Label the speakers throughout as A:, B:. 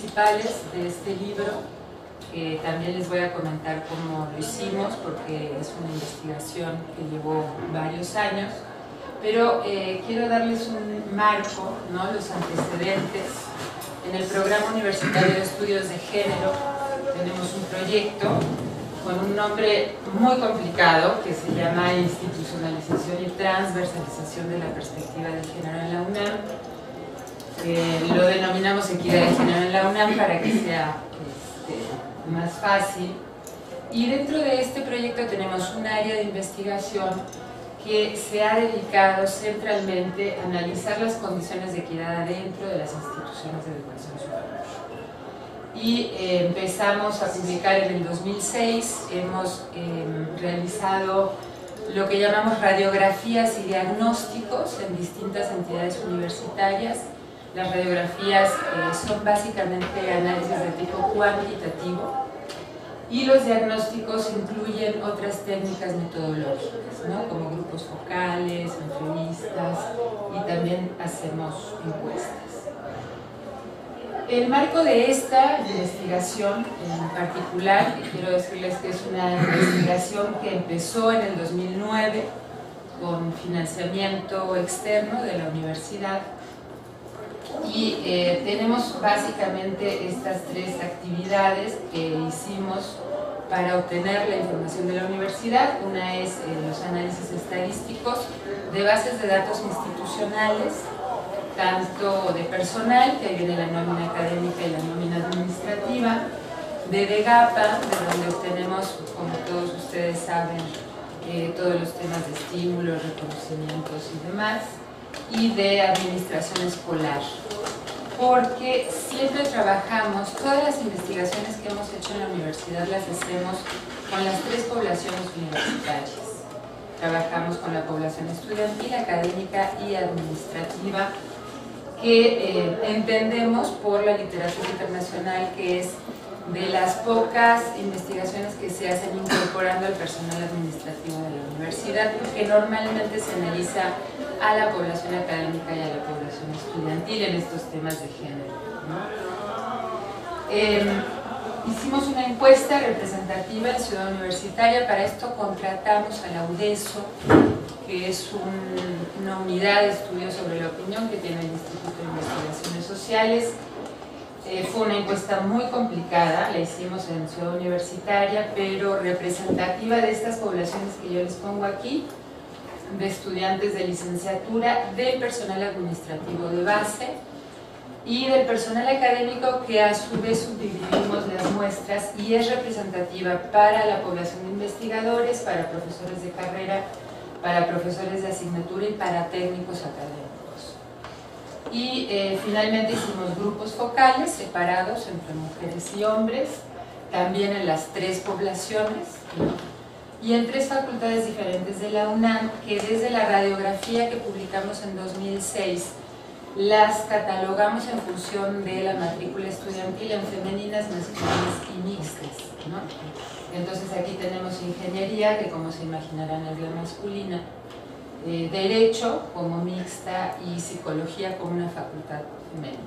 A: principales de este libro, que también les voy a comentar cómo lo hicimos, porque es una investigación que llevó varios años, pero quiero darles un marco, ¿no? Los antecedentes. En el Programa Universitario de Estudios de Género tenemos un proyecto con un nombre muy complicado que se llama Institucionalización y Transversalización de la Perspectiva de Género en la UNAM. Lo denominamos Equidad de Género en la UNAM para que sea más fácil. Y dentro de este proyecto tenemos un área de investigación que se ha dedicado centralmente a analizar las condiciones de equidad dentro de las instituciones de educación superior. Y empezamos a publicar en el 2006, hemos realizado lo que llamamos radiografías y diagnósticos en distintas entidades universitarias. Las radiografías son básicamente análisis de tipo cuantitativo y los diagnósticos incluyen otras técnicas metodológicas, ¿no? Como grupos focales, entrevistas, y también hacemos encuestas. El marco de esta investigación en particular, quiero decirles que es una investigación que empezó en el 2009 con financiamiento externo de la universidad, y tenemos básicamente estas tres actividades que hicimos para obtener la información de la universidad. Una es los análisis estadísticos de bases de datos institucionales, tanto de personal, que ahí viene la nómina académica y la nómina administrativa, de DEGAPA, de donde obtenemos, como todos ustedes saben, todos los temas de estímulos, reconocimientos y demás, y de administración escolar, porque siempre trabajamos, todas las investigaciones que hemos hecho en la universidad las hacemos con las tres poblaciones universitarias. Trabajamos con la población estudiantil, académica y administrativa, que entendemos por la literatura internacional que es de las pocas investigaciones que se hacen incorporando al personal administrativo de la universidad, porque normalmente se analiza a la población académica y a la población estudiantil en estos temas de género, ¿no? Hicimos una encuesta representativa en Ciudad Universitaria. Para esto contratamos a la UDESO, que es una unidad de estudio sobre la opinión que tiene el Instituto de Investigaciones Sociales. Fue una encuesta muy complicada, la hicimos en Ciudad Universitaria, pero representativa de estas poblaciones que yo les pongo aquí, de estudiantes de licenciatura, del personal administrativo de base y del personal académico, que a su vez subdividimos las muestras y es representativa para la población de investigadores, para profesores de carrera, para profesores de asignatura y para técnicos académicos. Y finalmente hicimos grupos focales separados entre mujeres y hombres, también en las tres poblaciones, ¿no? Y en tres facultades diferentes de la UNAM, que desde la radiografía que publicamos en 2006 las catalogamos en función de la matrícula estudiantil en femeninas, masculinas y mixtas, ¿no? Entonces aquí tenemos ingeniería, que como se imaginarán es la masculina, derecho como mixta y psicología como una facultad femenina.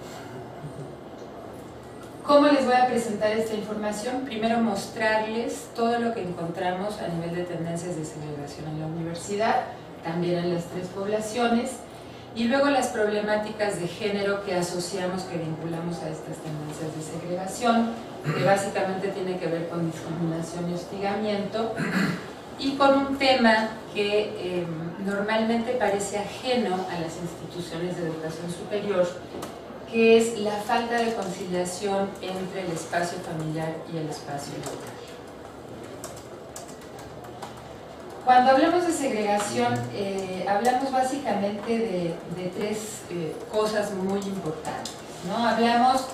A: ¿Cómo les voy a presentar esta información? Primero, mostrarles todo lo que encontramos a nivel de tendencias de segregación en la universidad, también en las tres poblaciones, y luego las problemáticas de género que asociamos, que vinculamos a estas tendencias de segregación, que básicamente tiene que ver con discriminación y hostigamiento, y con un tema que normalmente parece ajeno a las instituciones de educación superior, que es la falta de conciliación entre el espacio familiar y el espacio laboral. Cuando hablamos de segregación, hablamos básicamente de tres cosas muy importantes, ¿no? Hablamos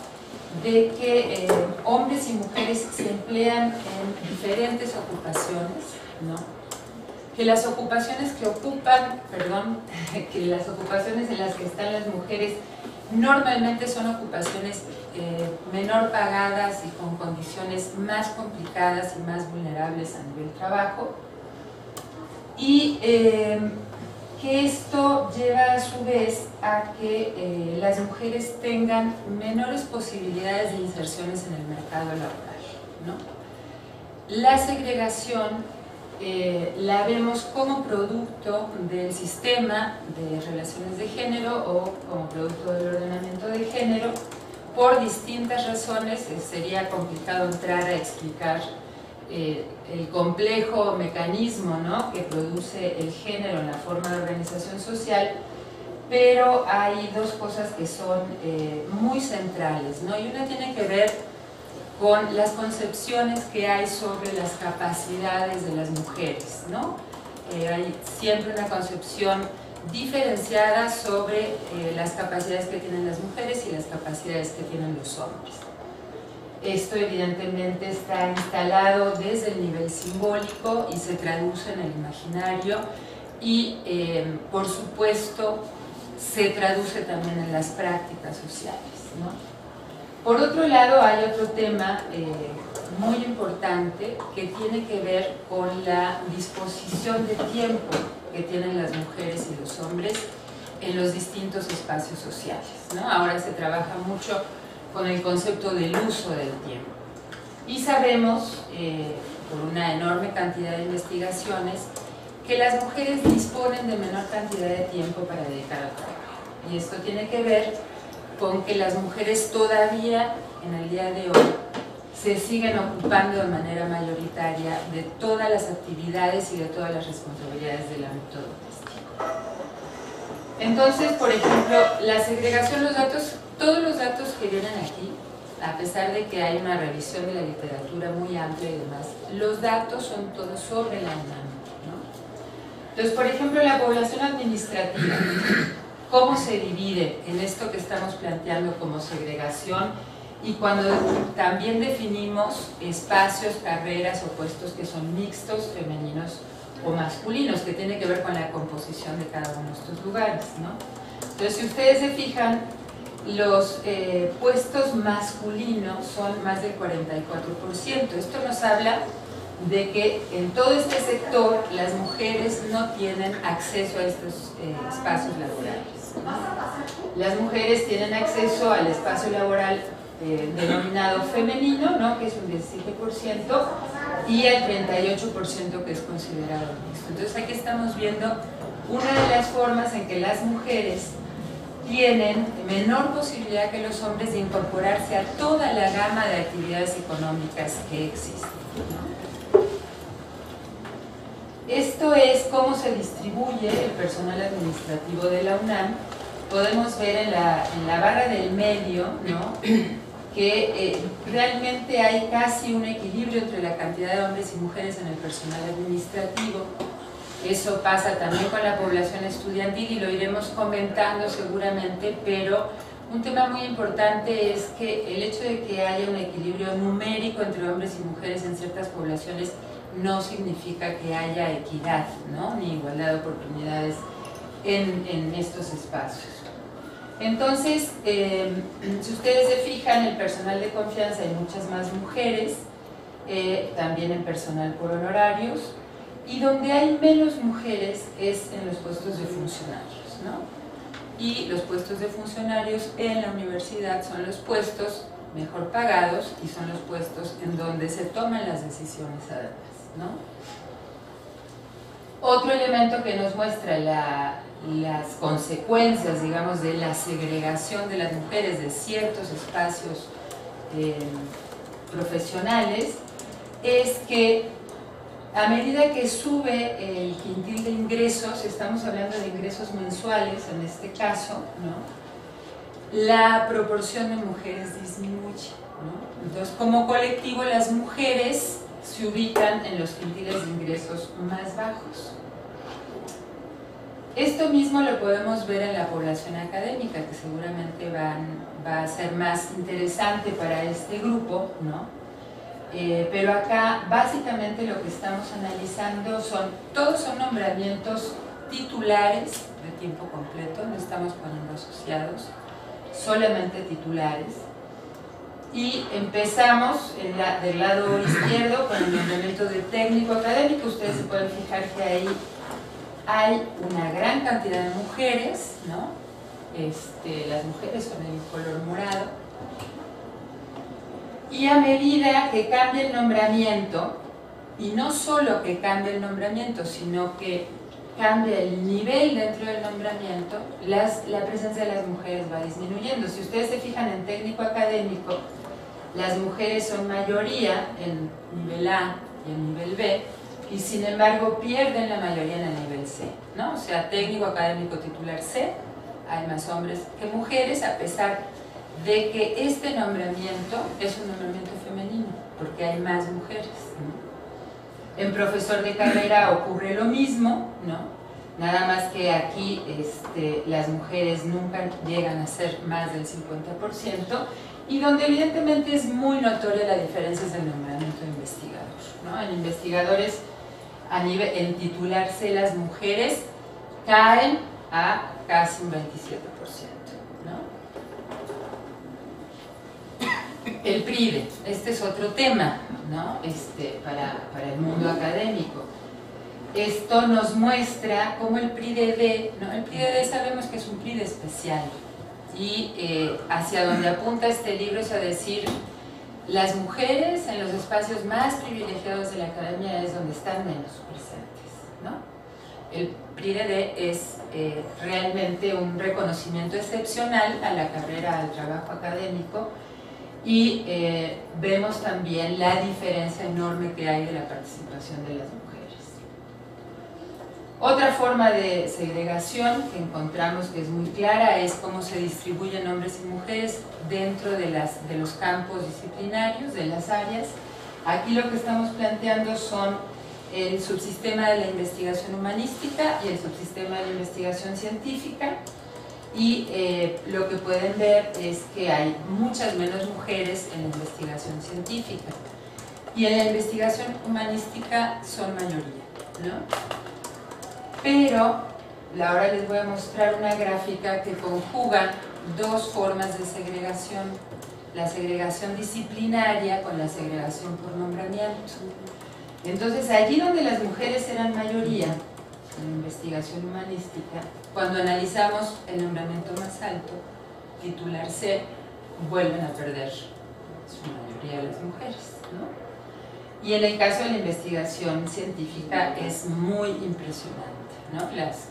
A: de que hombres y mujeres se emplean en diferentes ocupaciones, ¿no? Que las ocupaciones que ocupan, que las ocupaciones en las que están las mujeres normalmente son ocupaciones menor pagadas y con condiciones más complicadas y más vulnerables a nivel trabajo, y que esto lleva a su vez a que las mujeres tengan menores posibilidades de inserciones en el mercado laboral, ¿no? La segregación la vemos como producto del sistema de relaciones de género o como producto del ordenamiento de género por distintas razones. Sería complicado entrar a explicar el complejo mecanismo, ¿no?, que produce el género en la forma de organización social, pero hay dos cosas que son muy centrales, ¿no? Y una tiene que ver con las concepciones que hay sobre las capacidades de las mujeres, ¿no? Hay siempre una concepción diferenciada sobre las capacidades que tienen las mujeres y las capacidades que tienen los hombres. Esto evidentemente está instalado desde el nivel simbólico y se traduce en el imaginario y por supuesto se traduce también en las prácticas sociales, ¿no? Por otro lado, hay otro tema muy importante que tiene que ver con la disposición de tiempo que tienen las mujeres y los hombres en los distintos espacios sociales, ¿no? Ahora se trabaja mucho con el concepto del uso del tiempo. Y sabemos, por una enorme cantidad de investigaciones, que las mujeres disponen de menor cantidad de tiempo para dedicar al trabajo. Y esto tiene que ver con que las mujeres todavía en el día de hoy se siguen ocupando de manera mayoritaria de todas las actividades y de todas las responsabilidades del ámbito doméstico. Entonces, por ejemplo, la segregación, los datos, todos los datos que vienen aquí, a pesar de que hay una revisión de la literatura muy amplia y demás, los datos son todos sobre la UNAM, ¿no? Entonces, por ejemplo, la población administrativa, ¿cómo se divide en esto que estamos planteando como segregación? Y cuando también definimos espacios, carreras o puestos que son mixtos, femeninos o masculinos, que tiene que ver con la composición de cada uno de estos lugares, ¿no? Entonces, si ustedes se fijan, los puestos masculinos son más del 44%. Esto nos habla de que en todo este sector las mujeres no tienen acceso a estos espacios laborales, ¿no? Las mujeres tienen acceso al espacio laboral denominado femenino, ¿no?, que es un 17%, y al 38% que es considerado mixto. Entonces aquí estamos viendo una de las formas en que las mujeres tienen menor posibilidad que los hombres de incorporarse a toda la gama de actividades económicas que existen, ¿no? Esto es cómo se distribuye el personal administrativo de la UNAM. Podemos ver en la barra del medio, ¿no?, que realmente hay casi un equilibrio entre la cantidad de hombres y mujeres en el personal administrativo. Eso pasa también con la población estudiantil y lo iremos comentando seguramente, pero un tema muy importante es que el hecho de que haya un equilibrio numérico entre hombres y mujeres en ciertas poblaciones no significa que haya equidad, ¿no?, ni igualdad de oportunidades en estos espacios. Entonces, si ustedes se fijan, el personal de confianza hay muchas más mujeres, también en personal por honorarios, y donde hay menos mujeres es en los puestos de funcionarios, ¿no? Y los puestos de funcionarios en la universidad son los puestos mejor pagados y son los puestos en donde se toman las decisiones además, ¿no? Otro elemento que nos muestra las consecuencias, digamos, de la segregación de las mujeres de ciertos espacios profesionales es que a medida que sube el quintil de ingresos, estamos hablando de ingresos mensuales en este caso, ¿no?, la proporción de mujeres disminuye, ¿no? Entonces, como colectivo, las mujeres se ubican en los quintiles de ingresos más bajos. Esto mismo lo podemos ver en la población académica, que seguramente va a ser más interesante para este grupo, ¿no? Pero acá básicamente lo que estamos analizando todos son nombramientos titulares de tiempo completo, no estamos poniendo asociados, solamente titulares. Y empezamos del lado izquierdo con el nombramiento de técnico académico. Ustedes se pueden fijar que ahí hay una gran cantidad de mujeres, ¿no? Las mujeres con el color morado. Y a medida que cambia el nombramiento, y no solo que cambie el nombramiento, sino que cambia el nivel dentro del nombramiento, la presencia de las mujeres va disminuyendo. Si ustedes se fijan en técnico académico, las mujeres son mayoría en nivel A y en nivel B, y sin embargo pierden la mayoría en el nivel C, ¿no? O sea, técnico académico titular C, hay más hombres que mujeres, a pesar de que este nombramiento es un nombramiento femenino, porque hay más mujeres, ¿no? En profesor de carrera ocurre lo mismo, ¿no? Nada más que aquí las mujeres nunca llegan a ser más del 50%, y donde evidentemente es muy notoria la diferencia del nombramiento de investigador, ¿no? En investigadores, en titular C, las mujeres caen a casi un 27%, ¿no? El PRIDE, este es otro tema, ¿no? Para el mundo académico. Esto nos muestra cómo el PRIDE-D, ¿no? El PRIDE-D sabemos que es un PRIDE especial, y hacia donde apunta este libro es a decir, las mujeres en los espacios más privilegiados de la academia es donde están menos presentes, ¿no? El PRIDE-D es realmente un reconocimiento excepcional a la carrera, al trabajo académico, y vemos también la diferencia enorme que hay de la participación de las mujeres. Otra forma de segregación que encontramos que es muy clara es cómo se distribuyen hombres y mujeres dentro de los campos disciplinarios, de las áreas. Aquí lo que estamos planteando son el subsistema de la investigación humanística y el subsistema de la investigación científica, y lo que pueden ver es que hay muchas menos mujeres en la investigación científica, y en la investigación humanística son mayoría, ¿no? Pero ahora les voy a mostrar una gráfica que conjuga dos formas de segregación: la segregación disciplinaria con la segregación por nombramiento. Entonces, allí donde las mujeres eran mayoría en la investigación humanística, cuando analizamos el nombramiento más alto, titular C, vuelven a perder su mayoría de las mujeres, ¿no? Y en el caso de la investigación científica es muy impresionante, ¿no? Las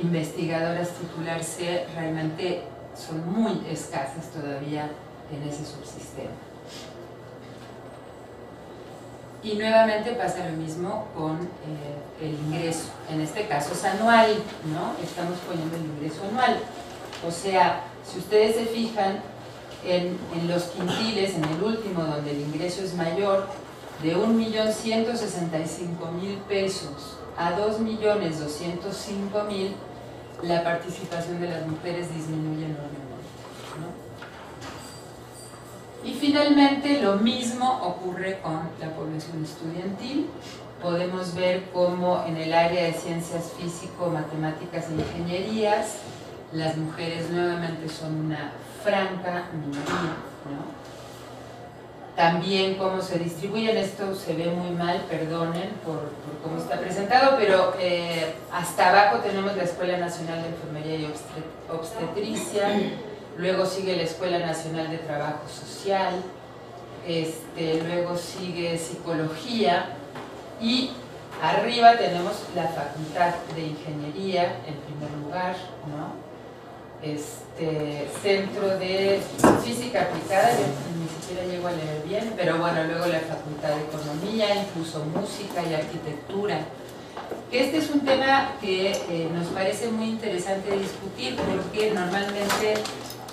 A: investigadoras titular C realmente son muy escasas todavía en ese subsistema. Y nuevamente pasa lo mismo con el ingreso, en este caso es anual, ¿no? Estamos poniendo el ingreso anual. O sea, si ustedes se fijan en los quintiles, en el último, donde el ingreso es mayor, de 1.165.000 pesos a 2.205.000, la participación de las mujeres disminuye enormemente, ¿no? Y finalmente lo mismo ocurre con la población estudiantil. Podemos ver cómo en el área de ciencias físico, matemáticas e ingenierías, las mujeres nuevamente son una franca minoría, ¿no? También cómo se distribuyen, esto se ve muy mal, perdonen por cómo está presentado, pero hasta abajo tenemos la Escuela Nacional de Enfermería y Obstetricia, luego sigue la Escuela Nacional de Trabajo Social, luego sigue Psicología, y arriba tenemos la Facultad de Ingeniería en primer lugar, ¿no? Centro de Física Aplicada, yo ni siquiera llego a leer bien, pero bueno, luego la Facultad de Economía, incluso Música y Arquitectura. Este es un tema que nos parece muy interesante discutir, porque normalmente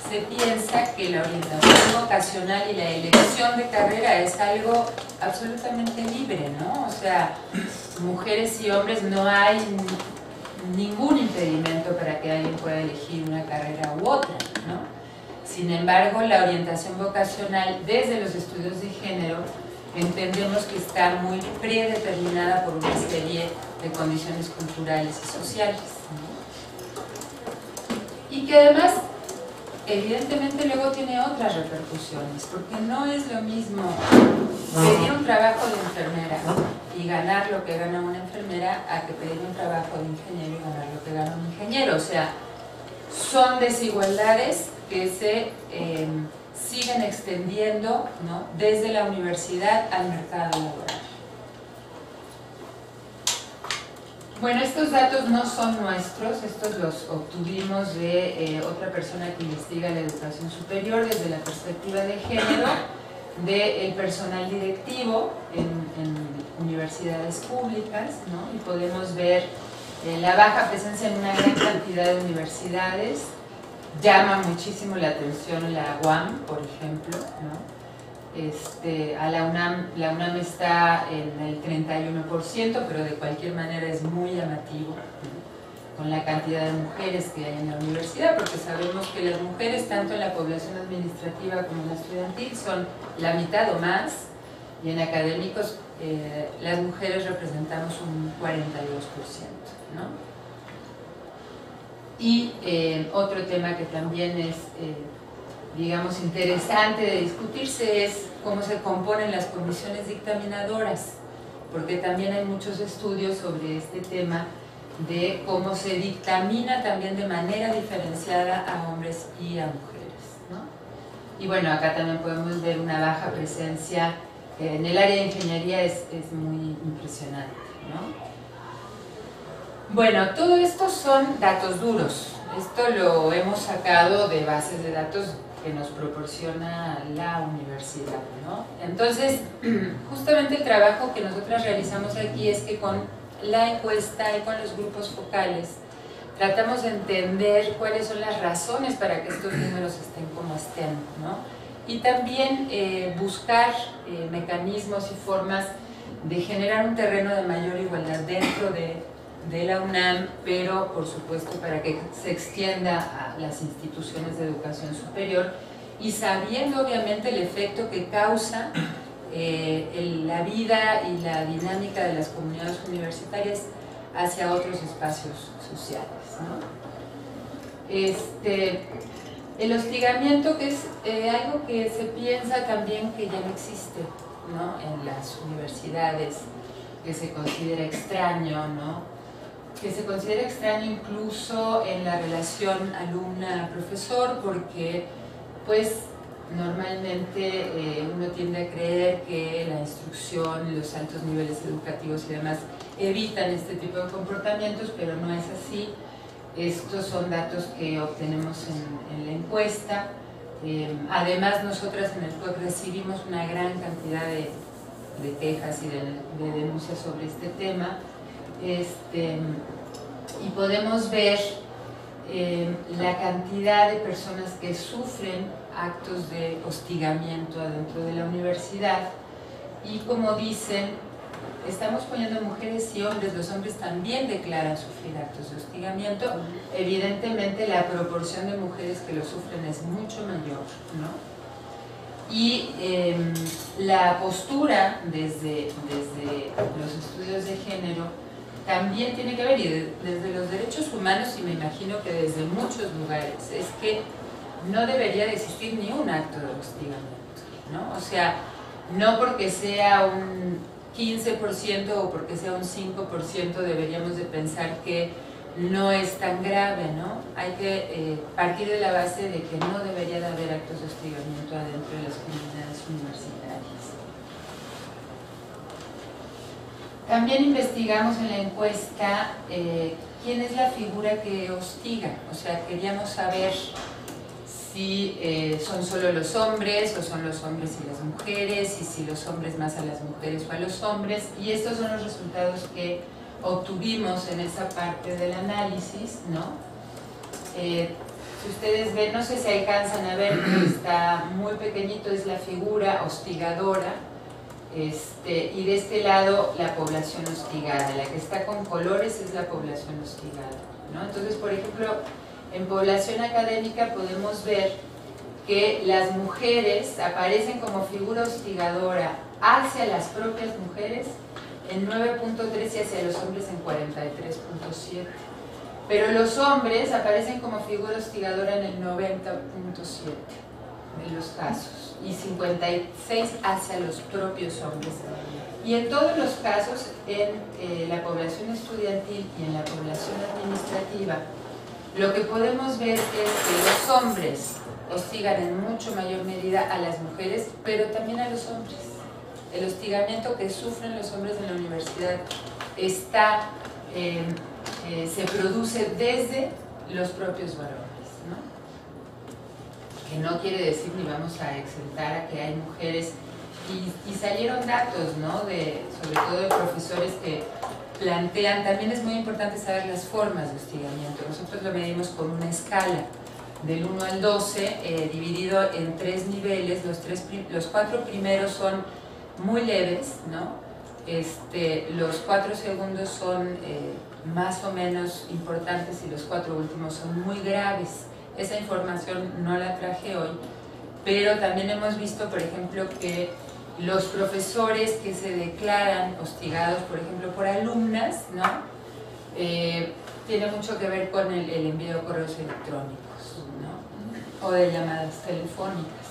A: se piensa que la orientación vocacional y la elección de carrera es algo absolutamente libre, ¿no? O sea, mujeres y hombres, no hay ningún impedimento para que alguien pueda elegir una carrera u otra, ¿no? Sin embargo, la orientación vocacional desde los estudios de género entendemos que está muy predeterminada por una serie de condiciones culturales y sociales, ¿no? Y que además evidentemente luego tiene otras repercusiones, porque no es lo mismo pedir un trabajo de enfermera y ganar lo que gana una enfermera a que pedir un trabajo de ingeniero y ganar lo que gana un ingeniero. O sea, son desigualdades que se siguen extendiendo, ¿no?, desde la universidad al mercado laboral. Bueno, estos datos no son nuestros, estos los obtuvimos de otra persona que investiga la educación superior desde la perspectiva de género, del personal directivo en universidades públicas, ¿no? Y podemos ver la baja presencia en una gran cantidad de universidades. Llama muchísimo la atención la UAM, por ejemplo, ¿no? A la UNAM está en el 31%, pero de cualquier manera es muy llamativo, ¿no?, con la cantidad de mujeres que hay en la universidad, porque sabemos que las mujeres, tanto en la población administrativa como en la estudiantil, son la mitad o más, y en académicos las mujeres representamos un 42%, ¿no? Y otro tema que también es, digamos, interesante de discutirse es cómo se componen las comisiones dictaminadoras, porque también hay muchos estudios sobre este tema de cómo se dictamina también de manera diferenciada a hombres y a mujeres, ¿no? Y bueno, acá también podemos ver una baja presencia en el área de ingeniería, es muy impresionante, ¿no? Bueno, todo esto son datos duros. Esto lo hemos sacado de bases de datos que nos proporciona la universidad, ¿no? Entonces, justamente el trabajo que nosotras realizamos aquí es que con la encuesta y con los grupos focales tratamos de entender cuáles son las razones para que estos números estén como estén, ¿no? Y también buscar mecanismos y formas de generar un terreno de mayor igualdad dentro de la UNAM, pero por supuesto para que se extienda a las instituciones de educación superior y sabiendo obviamente el efecto que causa la vida y la dinámica de las comunidades universitarias hacia otros espacios sociales, ¿no? El hostigamiento, que es algo que se piensa también que ya no existe, ¿no?, en las universidades, que se considera extraño, ¿no?, que se considera extraño incluso en la relación alumna-profesor, porque pues normalmente uno tiende a creer que la instrucción, los altos niveles educativos y demás evitan este tipo de comportamientos, pero no es así. Estos son datos que obtenemos en la encuesta. Además, nosotras en el CUEC recibimos una gran cantidad de quejas y de denuncias sobre este tema. Y podemos ver la cantidad de personas que sufren actos de hostigamiento adentro de la universidad, y como dicen, estamos poniendo mujeres y hombres, los hombres también declaran sufrir actos de hostigamiento. Evidentemente la proporción de mujeres que lo sufren es mucho mayor, ¿no? Y la postura desde los estudios de género también tiene que ver, y desde los derechos humanos, y me imagino que desde muchos lugares, es que no debería de existir ni un acto de hostigamiento, ¿no? O sea, no porque sea un 15% o porque sea un 5% deberíamos de pensar que no es tan grave, ¿no? Hay que partir de la base de que no debería de haber actos de hostigamiento adentro de las comunidades universitarias. También investigamos en la encuesta quién es la figura que hostiga, o sea, queríamos saber si son solo los hombres o son los hombres y las mujeres, y si los hombres más a las mujeres o a los hombres, y estos son los resultados que obtuvimos en esa parte del análisis, ¿no? Si ustedes ven, no sé si alcanzan a ver, está muy pequeñito, es la figura hostigadora, y de este lado la población hostigada, la que está con colores es la población hostigada, ¿no? Entonces, por ejemplo, en población académica podemos ver que las mujeres aparecen como figura hostigadora hacia las propias mujeres en 9.3 y hacia los hombres en 43.7. Pero los hombres aparecen como figura hostigadora en el 90.7. de los casos y 56 hacia los propios hombres. Y en todos los casos, en la población estudiantil y en la población administrativa, lo que podemos ver es que los hombres hostigan en mucho mayor medida a las mujeres, pero también a los hombres. El hostigamiento que sufren los hombres en la universidad se produce desde los propios varones, ¿no? Que no quiere decir ni vamos a exentar a que hay mujeres, y salieron datos, ¿no? Sobre todo de profesores que plantean, también es muy importante saber las formas de hostigamiento. Nosotros lo medimos con una escala del 1 al 12, dividido en 3 niveles. Los 4 primeros son muy leves, ¿no? Los 4 segundos son más o menos importantes y los 4 últimos son muy graves. Esa información no la traje hoy, pero también hemos visto, por ejemplo, que los profesores que se declaran hostigados, por ejemplo, por alumnas, ¿no? Tiene mucho que ver con el envío de correos electrónicos, ¿no? O de llamadas telefónicas.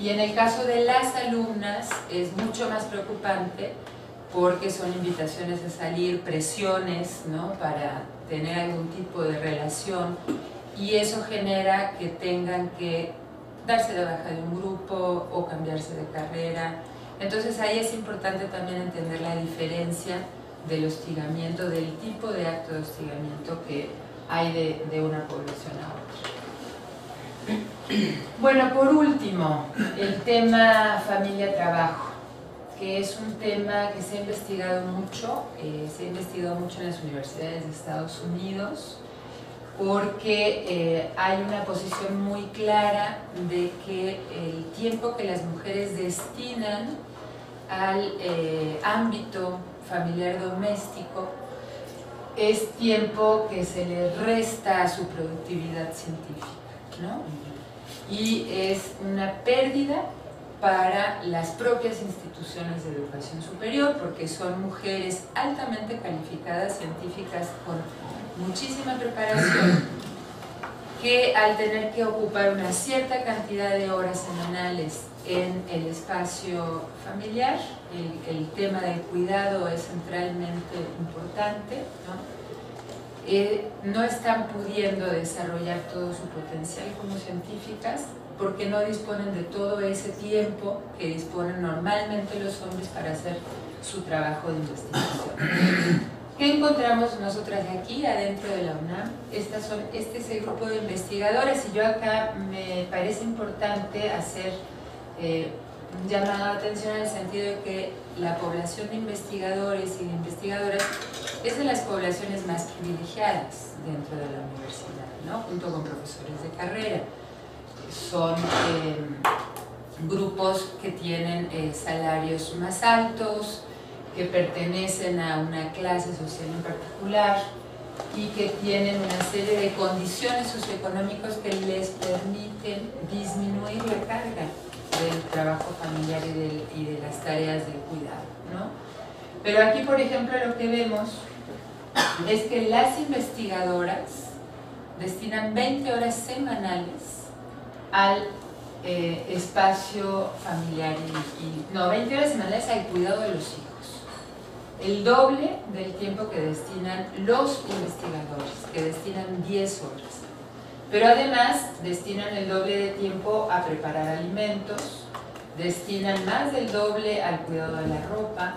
A: Y en el caso de las alumnas es mucho más preocupante porque son invitaciones a salir, presiones, ¿no? Para tener algún tipo de relación, y eso genera que tengan que darse de baja de un grupo o cambiarse de carrera. Entonces ahí es importante también entender la diferencia del hostigamiento, del tipo de acto de hostigamiento que hay de una población a otra. Bueno, por último, el tema familia-trabajo, que es un tema que se ha investigado mucho, en las universidades de Estados Unidos, porque hay una posición muy clara de que el tiempo que las mujeres destinan al ámbito familiar doméstico es tiempo que se le resta a su productividad científica, ¿no? Y es una pérdida para las propias instituciones de educación superior, porque son mujeres altamente calificadas, científicas, con muchísima preparación, que al tener que ocupar una cierta cantidad de horas semanales en el espacio familiar, el tema del cuidado es centralmente importante, ¿no? No están pudiendo desarrollar todo su potencial como científicas porque no disponen de todo ese tiempo que disponen normalmente los hombres para hacer su trabajo de investigación. ¿Qué encontramos nosotras aquí adentro de la UNAM? Este es el grupo de investigadores, y yo acá me parece importante hacer un llamado de atención en el sentido de que la población de investigadores y de investigadoras es de las poblaciones más privilegiadas dentro de la universidad, ¿no? Junto con profesores de carrera. Son grupos que tienen salarios más altos, que pertenecen a una clase social en particular y que tienen una serie de condiciones socioeconómicas que les permiten disminuir la carga del trabajo familiar y de las tareas de cuidado, ¿no? Pero aquí, por ejemplo, lo que vemos es que las investigadoras destinan 20 horas semanales al espacio familiar 20 horas semanales al cuidado de los hijos. El doble del tiempo que destinan los investigadores, que destinan 10 horas. Pero además destinan el doble de tiempo a preparar alimentos, destinan más del doble al cuidado de la ropa,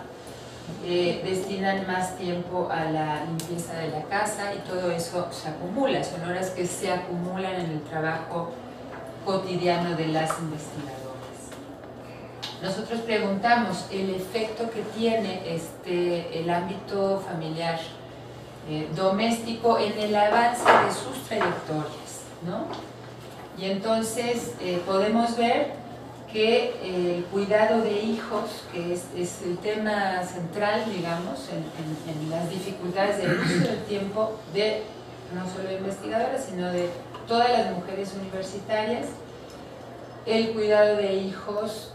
A: destinan más tiempo a la limpieza de la casa, y todo eso se acumula, son horas que se acumulan en el trabajo cotidiano de las investigadoras. Nosotros preguntamos el efecto que tiene el ámbito familiar doméstico en el avance de sus trayectorias, ¿no? Y entonces podemos ver que el cuidado de hijos, que es el tema central, digamos, en las dificultades del uso del tiempo de no solo de investigadoras, sino de todas las mujeres universitarias. El cuidado de hijos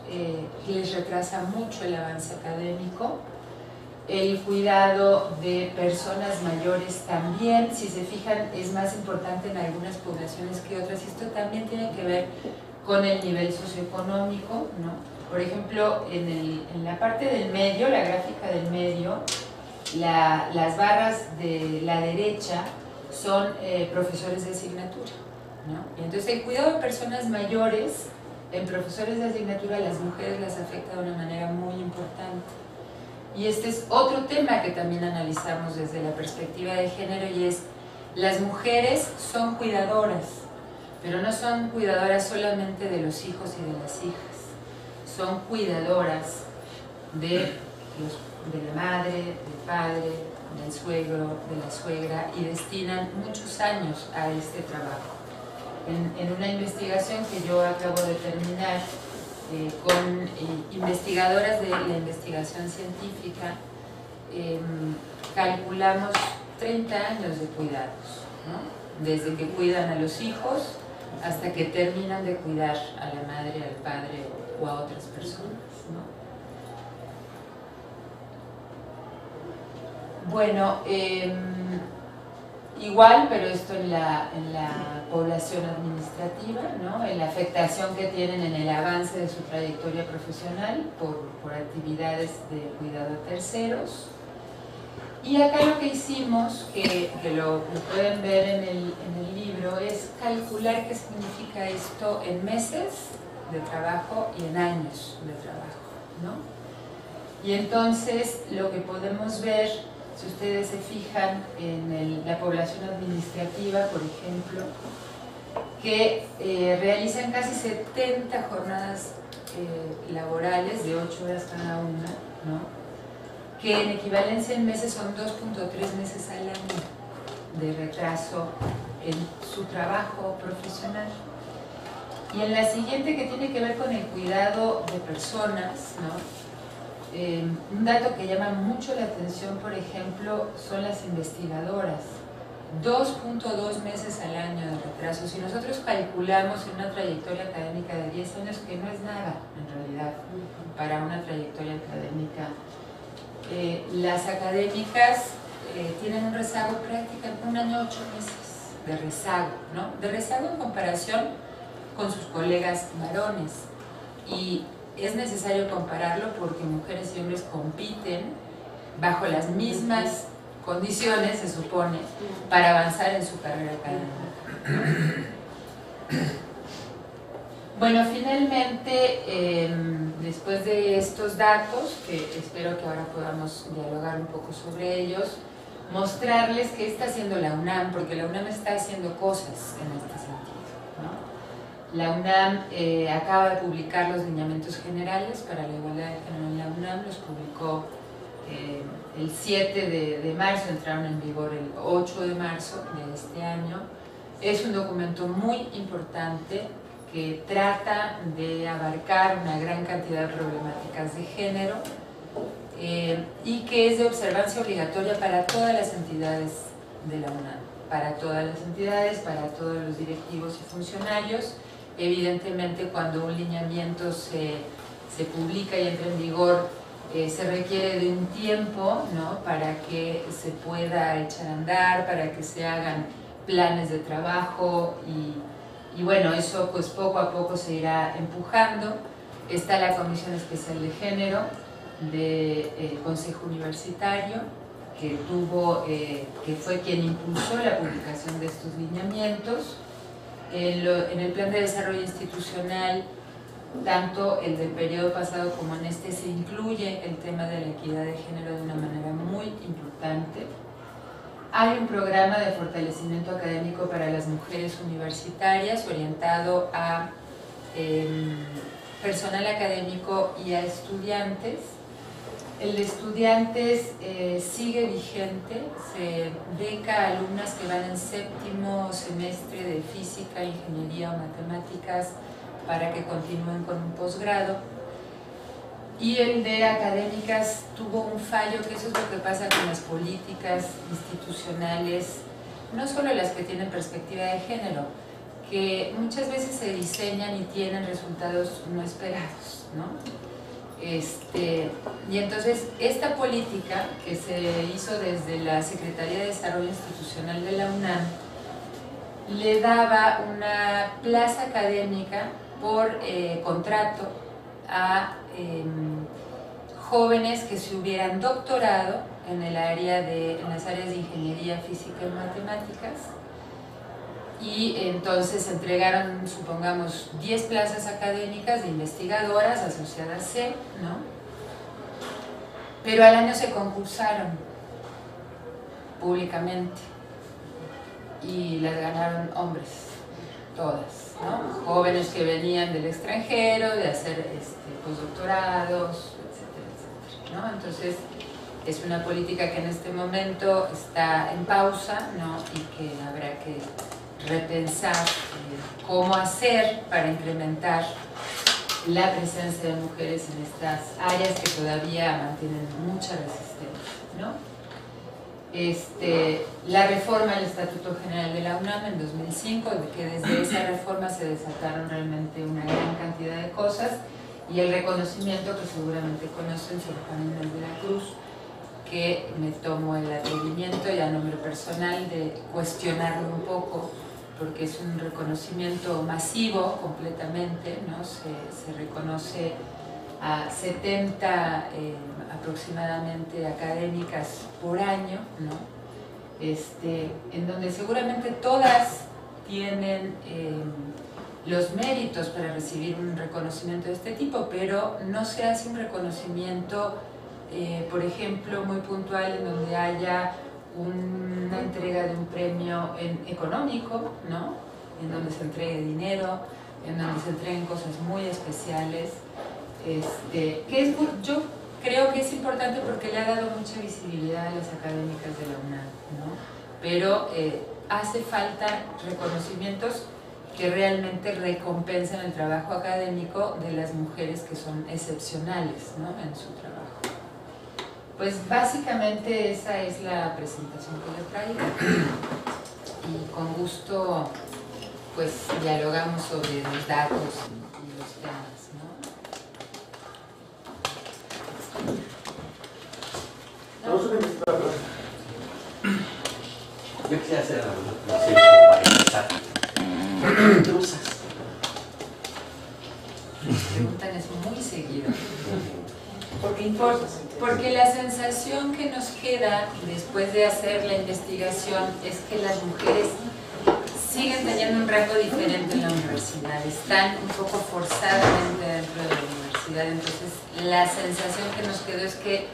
A: les retrasa mucho el avance académico. El cuidado de personas mayores también, si se fijan, es más importante en algunas poblaciones que otras. Y esto también tiene que ver con el nivel socioeconómico, ¿no? Por ejemplo, en la parte del medio, la gráfica del medio, las barras de la derecha son profesores de asignatura, ¿no? Y entonces el cuidado de personas mayores en profesores de asignatura a las mujeres las afecta de una manera muy importante. Y este es otro tema que también analizamos desde la perspectiva de género, y es: las mujeres son cuidadoras, pero no son cuidadoras solamente de los hijos y de las hijas, son cuidadoras de la madre, del padre, del suegro, de la suegra, y destinan muchos años a este trabajo. En una investigación que yo acabo de terminar con investigadoras de la investigación científica, calculamos 30 años de cuidados, ¿no? Desde que cuidan a los hijos hasta que terminan de cuidar a la madre, al padre o a otras personas, ¿no? Bueno, igual, pero esto en la población administrativa, ¿no? En la afectación que tienen en el avance de su trayectoria profesional por actividades de cuidado a terceros. Y acá lo que hicimos, que lo pueden ver en el libro, es calcular qué significa esto en meses de trabajo y en años de trabajo, ¿no? Y entonces lo que podemos ver, si ustedes se fijan en la población administrativa, por ejemplo, que realizan casi 70 jornadas laborales de 8 horas cada una, ¿no? Que en equivalencia en meses son 2.3 meses al año de retraso en su trabajo profesional. Y en la siguiente, que tiene que ver con el cuidado de personas, ¿no? Un dato que llama mucho la atención, por ejemplo, son las investigadoras. 2.2 meses al año de retraso. Si nosotros calculamos en una trayectoria académica de 10 años, que no es nada en realidad para una trayectoria académica, las académicas tienen un rezago prácticamente 1 año 8 meses de rezago, ¿no? De rezago en comparación con sus colegas varones. Y es necesario compararlo porque mujeres y hombres compiten bajo las mismas condiciones, se supone, para avanzar en su carrera académica. Bueno, finalmente, después de estos datos, que espero que ahora podamos dialogar un poco sobre ellos, mostrarles qué está haciendo la UNAM, porque la UNAM está haciendo cosas en este sentido, ¿no? La UNAM acaba de publicar los lineamientos generales para la igualdad de género en la UNAM, los publicó el 7 de marzo, entraron en vigor el 8 de marzo de este año. Es un documento muy importante que trata de abarcar una gran cantidad de problemáticas de género y que es de observancia obligatoria para todas las entidades de la UNAM, para todas las entidades, para todos los directivos y funcionarios. Evidentemente, cuando un lineamiento se publica y entra en vigor, se requiere de un tiempo, ¿no? Para que se pueda echar a andar, para que se hagan planes de trabajo y bueno, eso pues poco a poco se irá empujando. Está la Comisión Especial de Género del Consejo Universitario, que fue quien impulsó la publicación de estos lineamientos. En el Plan de Desarrollo Institucional, tanto el del periodo pasado como en este, se incluye el tema de la equidad de género de una manera muy importante. Hay un programa de fortalecimiento académico para las mujeres universitarias orientado a personal académico y a estudiantes. El de estudiantes sigue vigente, se beca a alumnas que van en 7º semestre de física, ingeniería o matemáticas para que continúen con un posgrado. Y el de académicas tuvo un fallo, que eso es lo que pasa con las políticas institucionales, no solo las que tienen perspectiva de género, que muchas veces se diseñan y tienen resultados no esperados, ¿no? Y entonces esta política que se hizo desde la Secretaría de Desarrollo Institucional de la UNAM le daba una plaza académica por contrato a jóvenes que se hubieran doctorado en las áreas de ingeniería física y matemáticas, y entonces entregaron, supongamos, 10 plazas académicas de investigadoras asociadas C, ¿no? Pero al año se concursaron públicamente y las ganaron hombres, todas, ¿no? Jóvenes que venían del extranjero, de hacer postdoctorados, etcétera, etcétera, ¿no? Entonces es una política que en este momento está en pausa, ¿no? Y que habrá que repensar cómo hacer para incrementar la presencia de mujeres en estas áreas que todavía mantienen mucha resistencia, ¿no? La reforma del Estatuto General de la UNAM en 2005, de que desde esa reforma se desataron realmente una gran cantidad de cosas, y el reconocimiento que seguramente conocen sobre Juan Inés de la Cruz, que me tomo el atrevimiento y a nombre personal de cuestionarlo un poco, porque es un reconocimiento masivo completamente, ¿no? Se reconoce a 70 aproximadamente académicas por año, ¿no? En donde seguramente todas tienen los méritos para recibir un reconocimiento de este tipo, pero no se hace un reconocimiento, por ejemplo, muy puntual, en donde haya una entrega de un premio económico, ¿no? En donde se entregue dinero, en donde se entreguen cosas muy especiales, yo creo que es importante porque le ha dado mucha visibilidad a las académicas de la UNAM, ¿no? Pero hace falta reconocimientos que realmente recompensen el trabajo académico de las mujeres que son excepcionales, ¿no? En su trabajo. Pues básicamente esa es la presentación que les traigo, y con gusto pues dialogamos sobre los datos y los temas, ¿no?
B: Vamos a empezar. Yo quisiera hacer una serie como para empezar. ¿Por qué intrusas?
A: Preguntan eso muy seguido. Porque la sensación que nos queda después de hacer la investigación es que las mujeres siguen teniendo un rango diferente en la universidad, están un poco forzadamente dentro de la universidad, entonces la sensación que nos quedó es que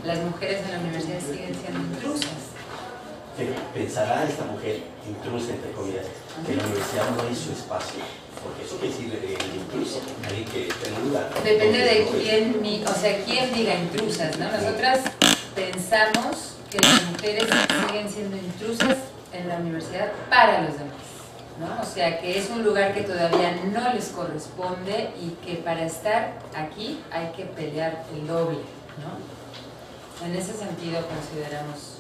A: las mujeres en la universidad siguen siendo intrusas.
B: ¿Pensará esta mujer intrusa, entre comillas, que la universidad no es su espacio? Porque eso quiere decir intruso, alguien que está en un lugar.
A: Depende de quién diga intrusas, ¿no? Nosotras pensamos que las mujeres siguen siendo intrusas en la universidad para los demás, ¿no? O sea, que es un lugar que todavía no les corresponde y que para estar aquí hay que pelear el doble, ¿no? En ese sentido consideramos.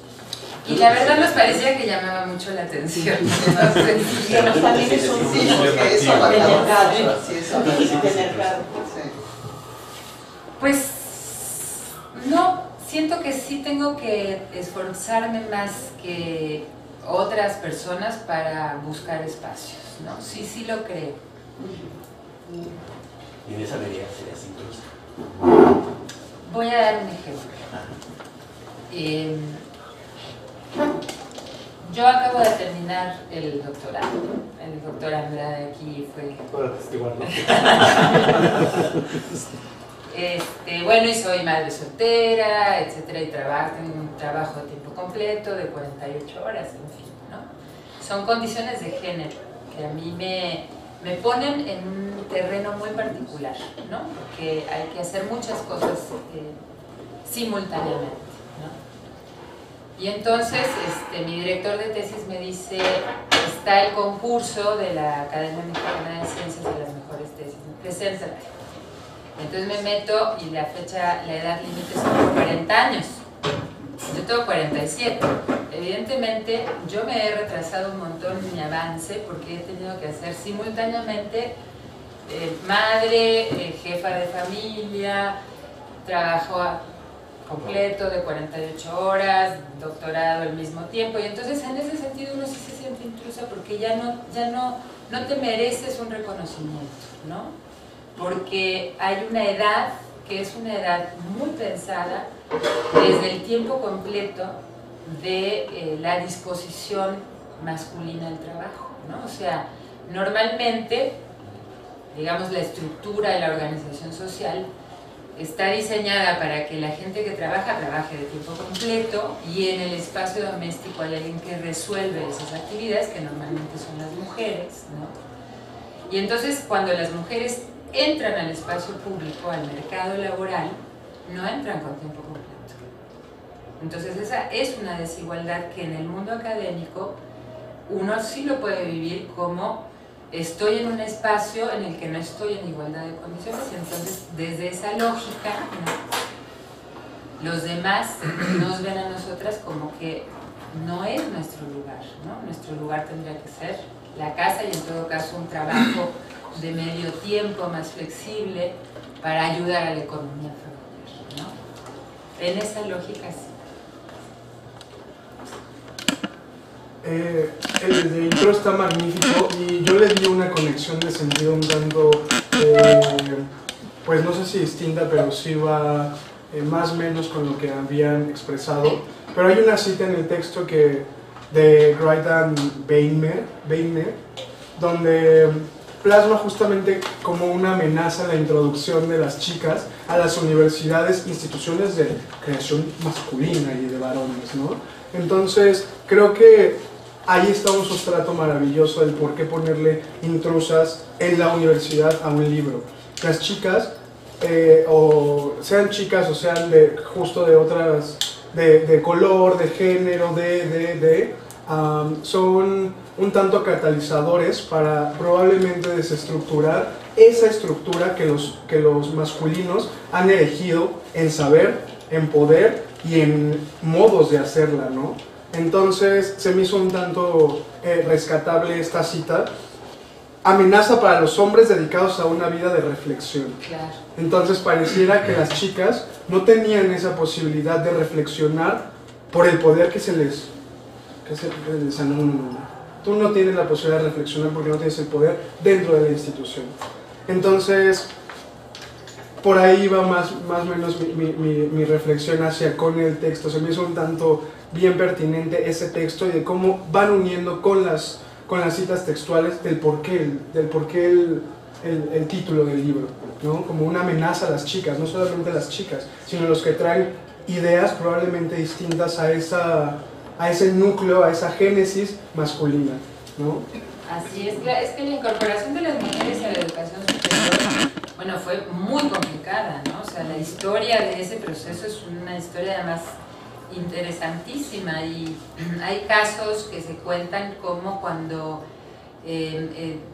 A: Y la verdad nos parecía que llamaba mucho la atención. Entonces,
C: pero también es un sí, porque eso va a tener sí, eso va a tener claro.
A: Pues no, siento que sí tengo que esforzarme más que otras personas para buscar espacios, ¿no? Sí lo creo.
B: Y en esa medida serías intrusa.
A: Voy a dar un ejemplo. Yo acabo de terminar el doctorado. El doctor Andrade aquí fue...
D: Para testiguarlo.
A: Bueno, y soy madre soltera, etcétera, y tengo un trabajo de tiempo completo de 48 horas, en fin, ¿no? Son condiciones de género que a mí me ponen en un terreno muy particular, ¿no? Porque hay que hacer muchas cosas simultáneamente, ¿no? Y entonces mi director de tesis me dice, está el concurso de la Academia Mexicana de Ciencias de las mejores tesis, preséntate. Entonces me meto y la edad límite son 40 años. Yo tengo 47. Evidentemente yo me he retrasado un montón en mi avance porque he tenido que hacer simultáneamente madre, jefa de familia, trabajo completo de 48 horas, doctorado al mismo tiempo, y entonces en ese sentido uno sí se siente intrusa porque ya no te mereces un reconocimiento, ¿no? Porque hay una edad que es una edad muy pensada desde el tiempo completo de la disposición masculina al trabajo, ¿no? O sea, normalmente, digamos, la estructura de la organización social está diseñada para que la gente que trabaje de tiempo completo, y en el espacio doméstico hay alguien que resuelve esas actividades, que normalmente son las mujeres, ¿no? Y entonces cuando las mujeres entran al espacio público, al mercado laboral, no entran con tiempo completo. Entonces esa es una desigualdad que en el mundo académico uno sí lo puede vivir como estoy en un espacio en el que no estoy en igualdad de condiciones, entonces desde esa lógica, ¿no?, los demás nos ven a nosotras como que no es nuestro lugar, ¿no? Nuestro lugar tendría que ser la casa y en todo caso un trabajo de medio tiempo más flexible para ayudar a la economía familiar, ¿no? En esa lógica sí.
D: El intro está magnífico y yo le di una conexión de sentido un tanto, pues no sé si distinta, pero sí va más o menos con lo que habían expresado. Pero hay una cita en el texto de Graydan Weiner, donde plasma justamente como una amenaza la introducción de las chicas a las universidades, instituciones de creación masculina y de varones, ¿no? Entonces, creo que ahí está un sustrato maravilloso del por qué ponerle intrusas en la universidad a un libro. Las chicas, o sean chicas o sean justo de otras, de color, de género, son un tanto catalizadores para probablemente desestructurar esa estructura que los masculinos han elegido en saber, en poder y en modos de hacerla, ¿no? Entonces se me hizo un tanto rescatable esta cita. Amenaza para los hombres dedicados a una vida de reflexión. Claro. Entonces pareciera que las chicas no tenían esa posibilidad de reflexionar por el poder que se les no. Tú no tienes la posibilidad de reflexionar porque no tienes el poder dentro de la institución. Entonces, por ahí va más o menos mi reflexión hacia con el texto. Se me hizo un tanto bien pertinente ese texto y de cómo van uniendo con las citas textuales del porqué el título del libro, ¿no? Como una amenaza a las chicas, no solamente a las chicas, sino a los que traen ideas probablemente distintas a ese núcleo, a esa génesis masculina, ¿no?
A: Así es que la incorporación de las mujeres a la educación superior, bueno, fue muy complicada, ¿no? O sea, la historia de ese proceso es una historia además interesantísima y hay casos que se cuentan como cuando,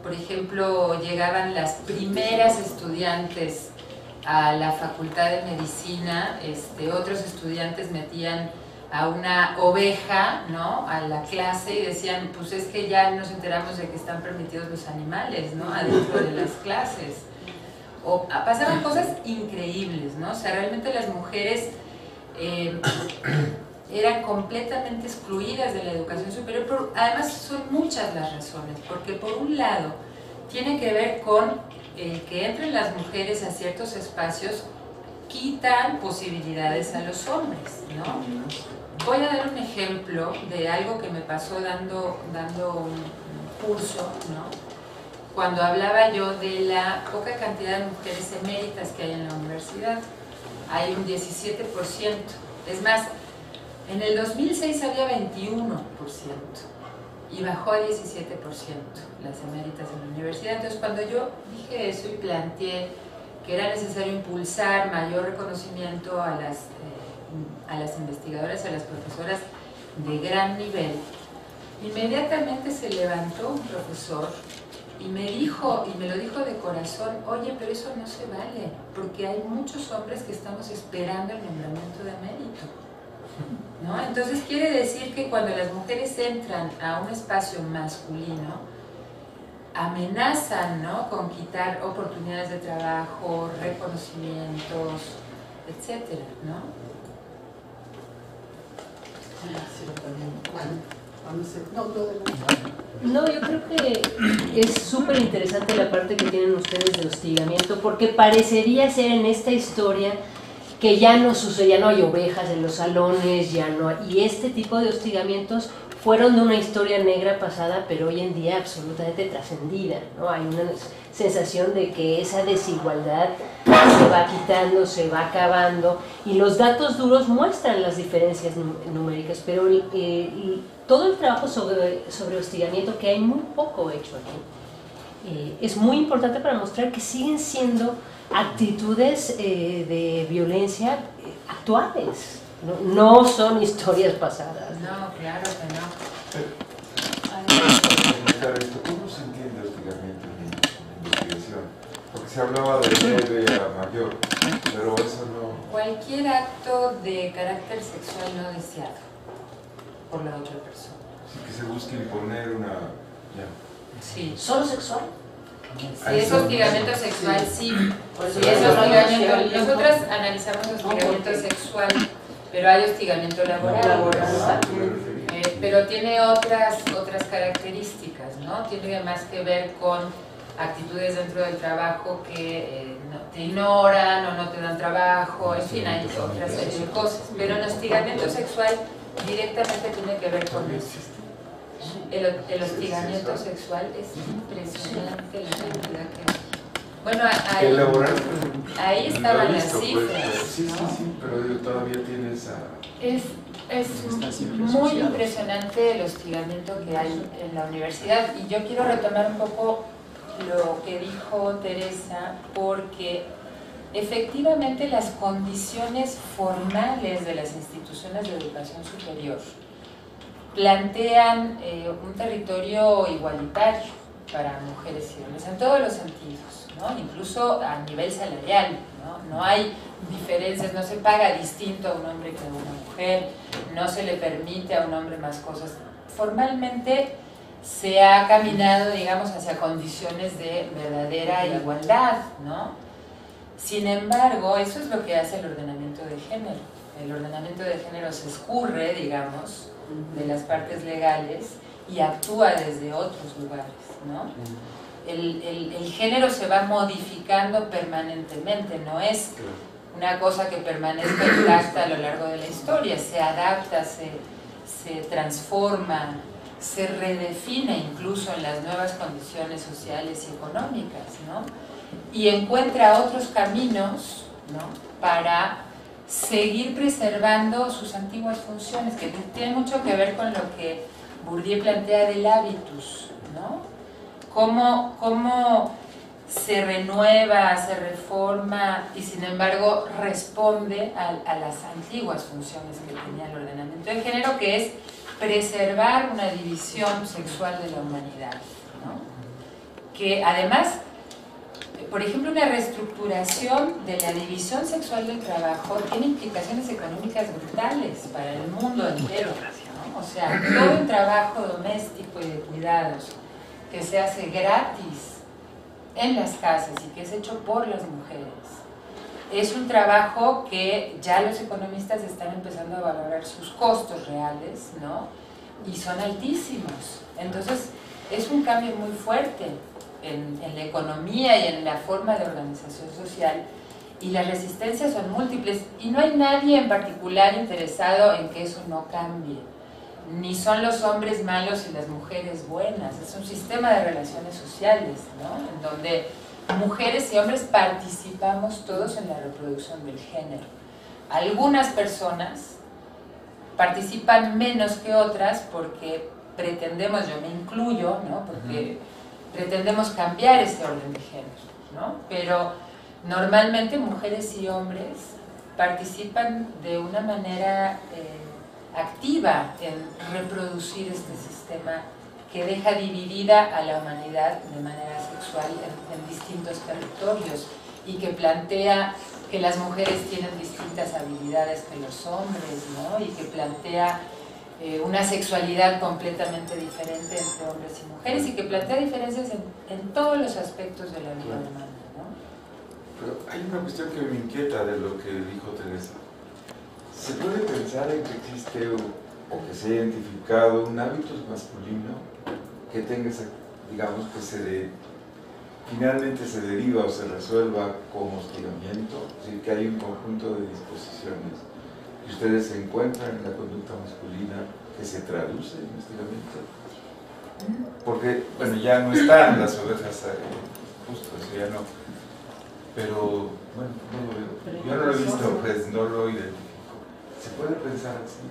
A: por ejemplo, llegaban las primeras estudiantes a la Facultad de Medicina, otros estudiantes metían a una oveja, ¿no?, a la clase y decían, pues es que ya nos enteramos de que están permitidos los animales, ¿no?, adentro de las clases. O pasaban cosas increíbles, ¿no? O sea, realmente las mujeres eran completamente excluidas de la educación superior, pero además son muchas las razones, porque por un lado tiene que ver con que entren las mujeres a ciertos espacios quitan posibilidades a los hombres, ¿no? Voy a dar un ejemplo de algo que me pasó dando un curso, ¿no? Cuando hablaba yo de la poca cantidad de mujeres eméritas que hay en la universidad. Hay un 17%. Es más, en el 2006 había 21% y bajó a 17% las eméritas en la universidad. Entonces, cuando yo dije eso y planteé que era necesario impulsar mayor reconocimiento a las investigadoras, a las profesoras de gran nivel, inmediatamente se levantó un profesor y me lo dijo de corazón, oye, pero eso no se vale, porque hay muchos hombres que estamos esperando el nombramiento de mérito, ¿no? Entonces quiere decir que cuando las mujeres entran a un espacio masculino, amenazan, ¿no?, con quitar oportunidades de trabajo, reconocimientos, etcétera, ¿no?
E: No, yo creo que es súper interesante la parte que tienen ustedes de hostigamiento, porque parecería ser en esta historia que ya no sucede, ya no hay ovejas en los salones, ya no hay, y este tipo de hostigamientos fueron de una historia negra pasada, pero hoy en día absolutamente trascendida, ¿no? Hay una sensación de que esa desigualdad se va quitando, se va acabando, y los datos duros muestran las diferencias numéricas, pero todo el trabajo sobre hostigamiento, que hay muy poco hecho aquí, es muy importante para mostrar que siguen siendo actitudes de violencia actuales. No son historias pasadas.
A: No, claro que no.
F: ¿Cómo se entiende el hostigamiento en investigación? Porque se hablaba de leve a mayor, pero eso no...
A: Cualquier acto de carácter sexual no deseado por la otra persona.
F: Sí, que se busque imponer una... Ya.
A: Sí.
E: ¿Solo sexual?
A: Si es hostigamiento sexual, sí. Si es hostigamiento, nosotras analizamos hostigamiento sexual, pero hay hostigamiento laboral, pero tiene otras características, ¿no? Tiene más que ver con actitudes dentro del trabajo que no te ignoran o no te dan trabajo, en fin, hay otra serie de cosas. Pero el hostigamiento sexual directamente tiene que ver con eso. El hostigamiento sexual es impresionante la cantidad que... Bueno, ahí estaban las cifras.
F: Sí, pero todavía tiene esa...
A: Es muy impresionante el hostigamiento que hay en la universidad, y yo quiero retomar un poco lo que dijo Teresa, porque efectivamente las condiciones formales de las instituciones de educación superior plantean un territorio igualitario para mujeres y hombres en todos los sentidos, ¿no? Incluso a nivel salarial, ¿no? No hay diferencias, no se paga distinto a un hombre que a una mujer, no se le permite a un hombre más cosas. Formalmente se ha caminado, digamos, hacia condiciones de verdadera igualdad, ¿no? Sin embargo, eso es lo que hace el ordenamiento de género. El ordenamiento de género se escurre, digamos, de las partes legales y actúa desde otros lugares, ¿no? El género se va modificando permanentemente, no es una cosa que permanezca intacta a lo largo de la historia, se adapta, se transforma, se redefine incluso en las nuevas condiciones sociales y económicas, ¿no? Y encuentra otros caminos, ¿no?, para seguir preservando sus antiguas funciones, que tienen mucho que ver con lo que Bourdieu plantea del hábitus, ¿no? Cómo se renueva, se reforma y sin embargo responde a las antiguas funciones que tenía el ordenamiento de género, que es preservar una división sexual de la humanidad, ¿no? Que además, por ejemplo, una reestructuración de la división sexual del trabajo tiene implicaciones económicas brutales para el mundo entero, ¿no? O sea, todo el trabajo doméstico y de cuidados que se hace gratis en las casas y que es hecho por las mujeres, es un trabajo que ya los economistas están empezando a valorar sus costos reales, ¿no? Y son altísimos. Entonces, es un cambio muy fuerte en la economía y en la forma de organización social, y las resistencias son múltiples, y no hay nadie en particular interesado en que eso no cambie. Ni son los hombres malos y las mujeres buenas, es un sistema de relaciones sociales, ¿no?, en donde mujeres y hombres participamos todos en la reproducción del género. Algunas personas participan menos que otras porque pretendemos, yo me incluyo, ¿no?, porque pretendemos cambiar ese orden de género, ¿no? Pero normalmente mujeres y hombres participan de una manera activa en reproducir este sistema que deja dividida a la humanidad de manera sexual en distintos territorios, y que plantea que las mujeres tienen distintas habilidades que los hombres, ¿no? Y que plantea una sexualidad completamente diferente entre hombres y mujeres, y que plantea diferencias en todos los aspectos de la vida humana, ¿no?
F: Pero hay una cuestión que me inquieta de lo que dijo Teresa. ¿Se puede pensar en que existe o que se haya identificado un hábito masculino que tenga, digamos, que finalmente se deriva o se resuelva como hostigamiento, es decir, que hay un conjunto de disposiciones que ustedes encuentran en la conducta masculina que se traduce en hostigamiento. Porque, bueno, ya no están las ovejas, justo eso ya no, pero bueno, no lo veo. Yo no lo he visto, pues no lo identifico. ¿Se puede pensar así?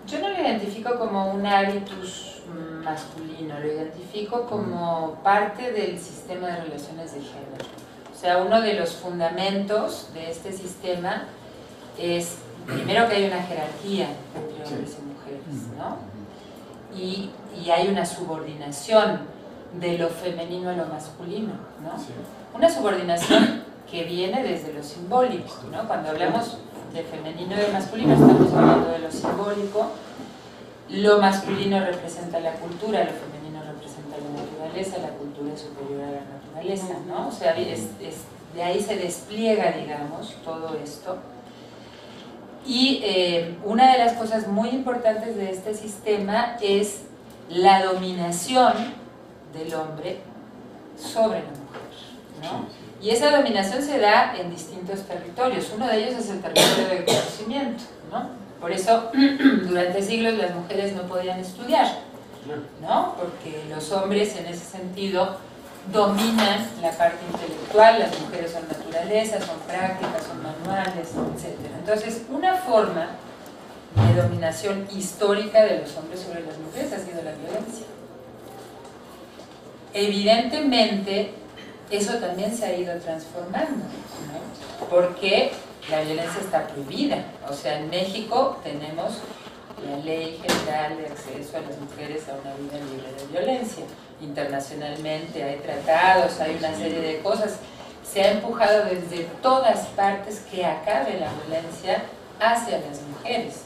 A: Yo no lo identifico como un hábitus masculino, lo identifico como parte del sistema de relaciones de género. O sea, uno de los fundamentos de este sistema es, primero, que hay una jerarquía entre hombres y mujeres, ¿no? Y hay una subordinación de lo femenino a lo masculino, ¿no?
F: Sí.
A: Una subordinación que viene desde lo simbólico, ¿no? Cuando hablamos de femenino y de masculino, estamos hablando de lo simbólico. Lo masculino representa la cultura, lo femenino representa la naturaleza, la cultura es superior a la naturaleza, ¿no? O sea, de ahí se despliega, digamos, todo esto. Y una de las cosas muy importantes de este sistema es la dominación del hombre sobre la mujer, ¿no? Y esa dominación se da en distintos territorios. Uno de ellos es el territorio del conocimiento, ¿no? Por eso, durante siglos las mujeres no podían estudiar, ¿no? Porque los hombres, en ese sentido, dominan la parte intelectual, las mujeres son naturaleza, son prácticas, son manuales, etc. Entonces, una forma de dominación histórica de los hombres sobre las mujeres ha sido la violencia. Evidentemente, eso también se ha ido transformando, ¿no? Porque la violencia está prohibida. O sea, en México tenemos la Ley General de Acceso a las Mujeres a una Vida Libre de Violencia. Internacionalmente hay tratados, hay una serie de cosas. Se ha empujado desde todas partes que acabe la violencia hacia las mujeres,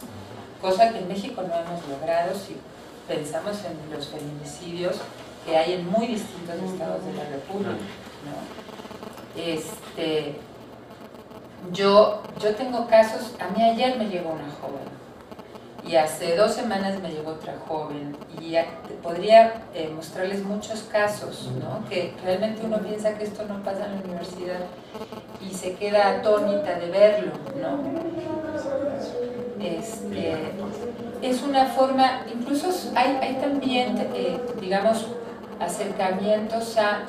A: cosa que en México no hemos logrado si pensamos en los feminicidios que hay en muy distintos estados de la República, ¿no? Yo tengo casos, a mí ayer me llegó una joven y hace 2 semanas me llegó otra joven y podría mostrarles muchos casos, ¿no? Que realmente uno piensa que esto no pasa en la universidad y se queda atónita de verlo, ¿no? Es una forma, incluso hay también, digamos, acercamientos a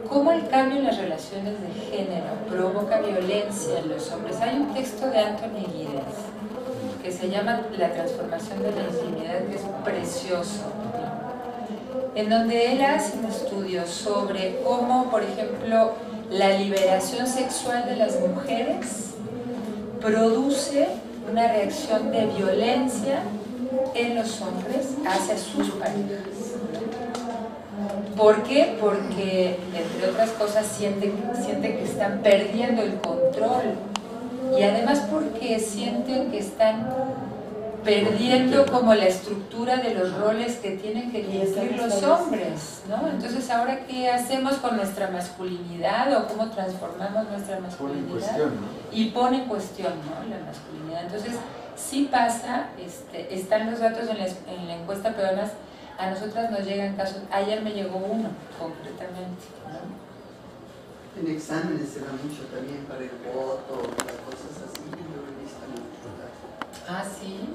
A: cómo el cambio en las relaciones de género provoca violencia en los hombres. Hay un texto de Anthony Giddens que se llama La transformación de la intimidad, que es precioso, en donde él hace un estudio sobre cómo, por ejemplo, la liberación sexual de las mujeres produce una reacción de violencia en los hombres hacia sus parejas. ¿Por qué? Porque, entre otras cosas, sienten que están perdiendo el control. Y además porque sienten que están perdiendo como la estructura de los roles que tienen que cumplir los hombres, ¿no? Entonces, ¿ahora qué hacemos con nuestra masculinidad o cómo transformamos nuestra masculinidad? Y pone en cuestión, ¿no?, la masculinidad. Entonces, sí pasa, están los datos en la encuesta, pero además a nosotras nos llegan casos. Ayer me llegó uno, concretamente, ¿no?
C: En exámenes se da mucho también para el voto, para cosas así, yo lo he visto en el portal.
A: Ah, ¿sí?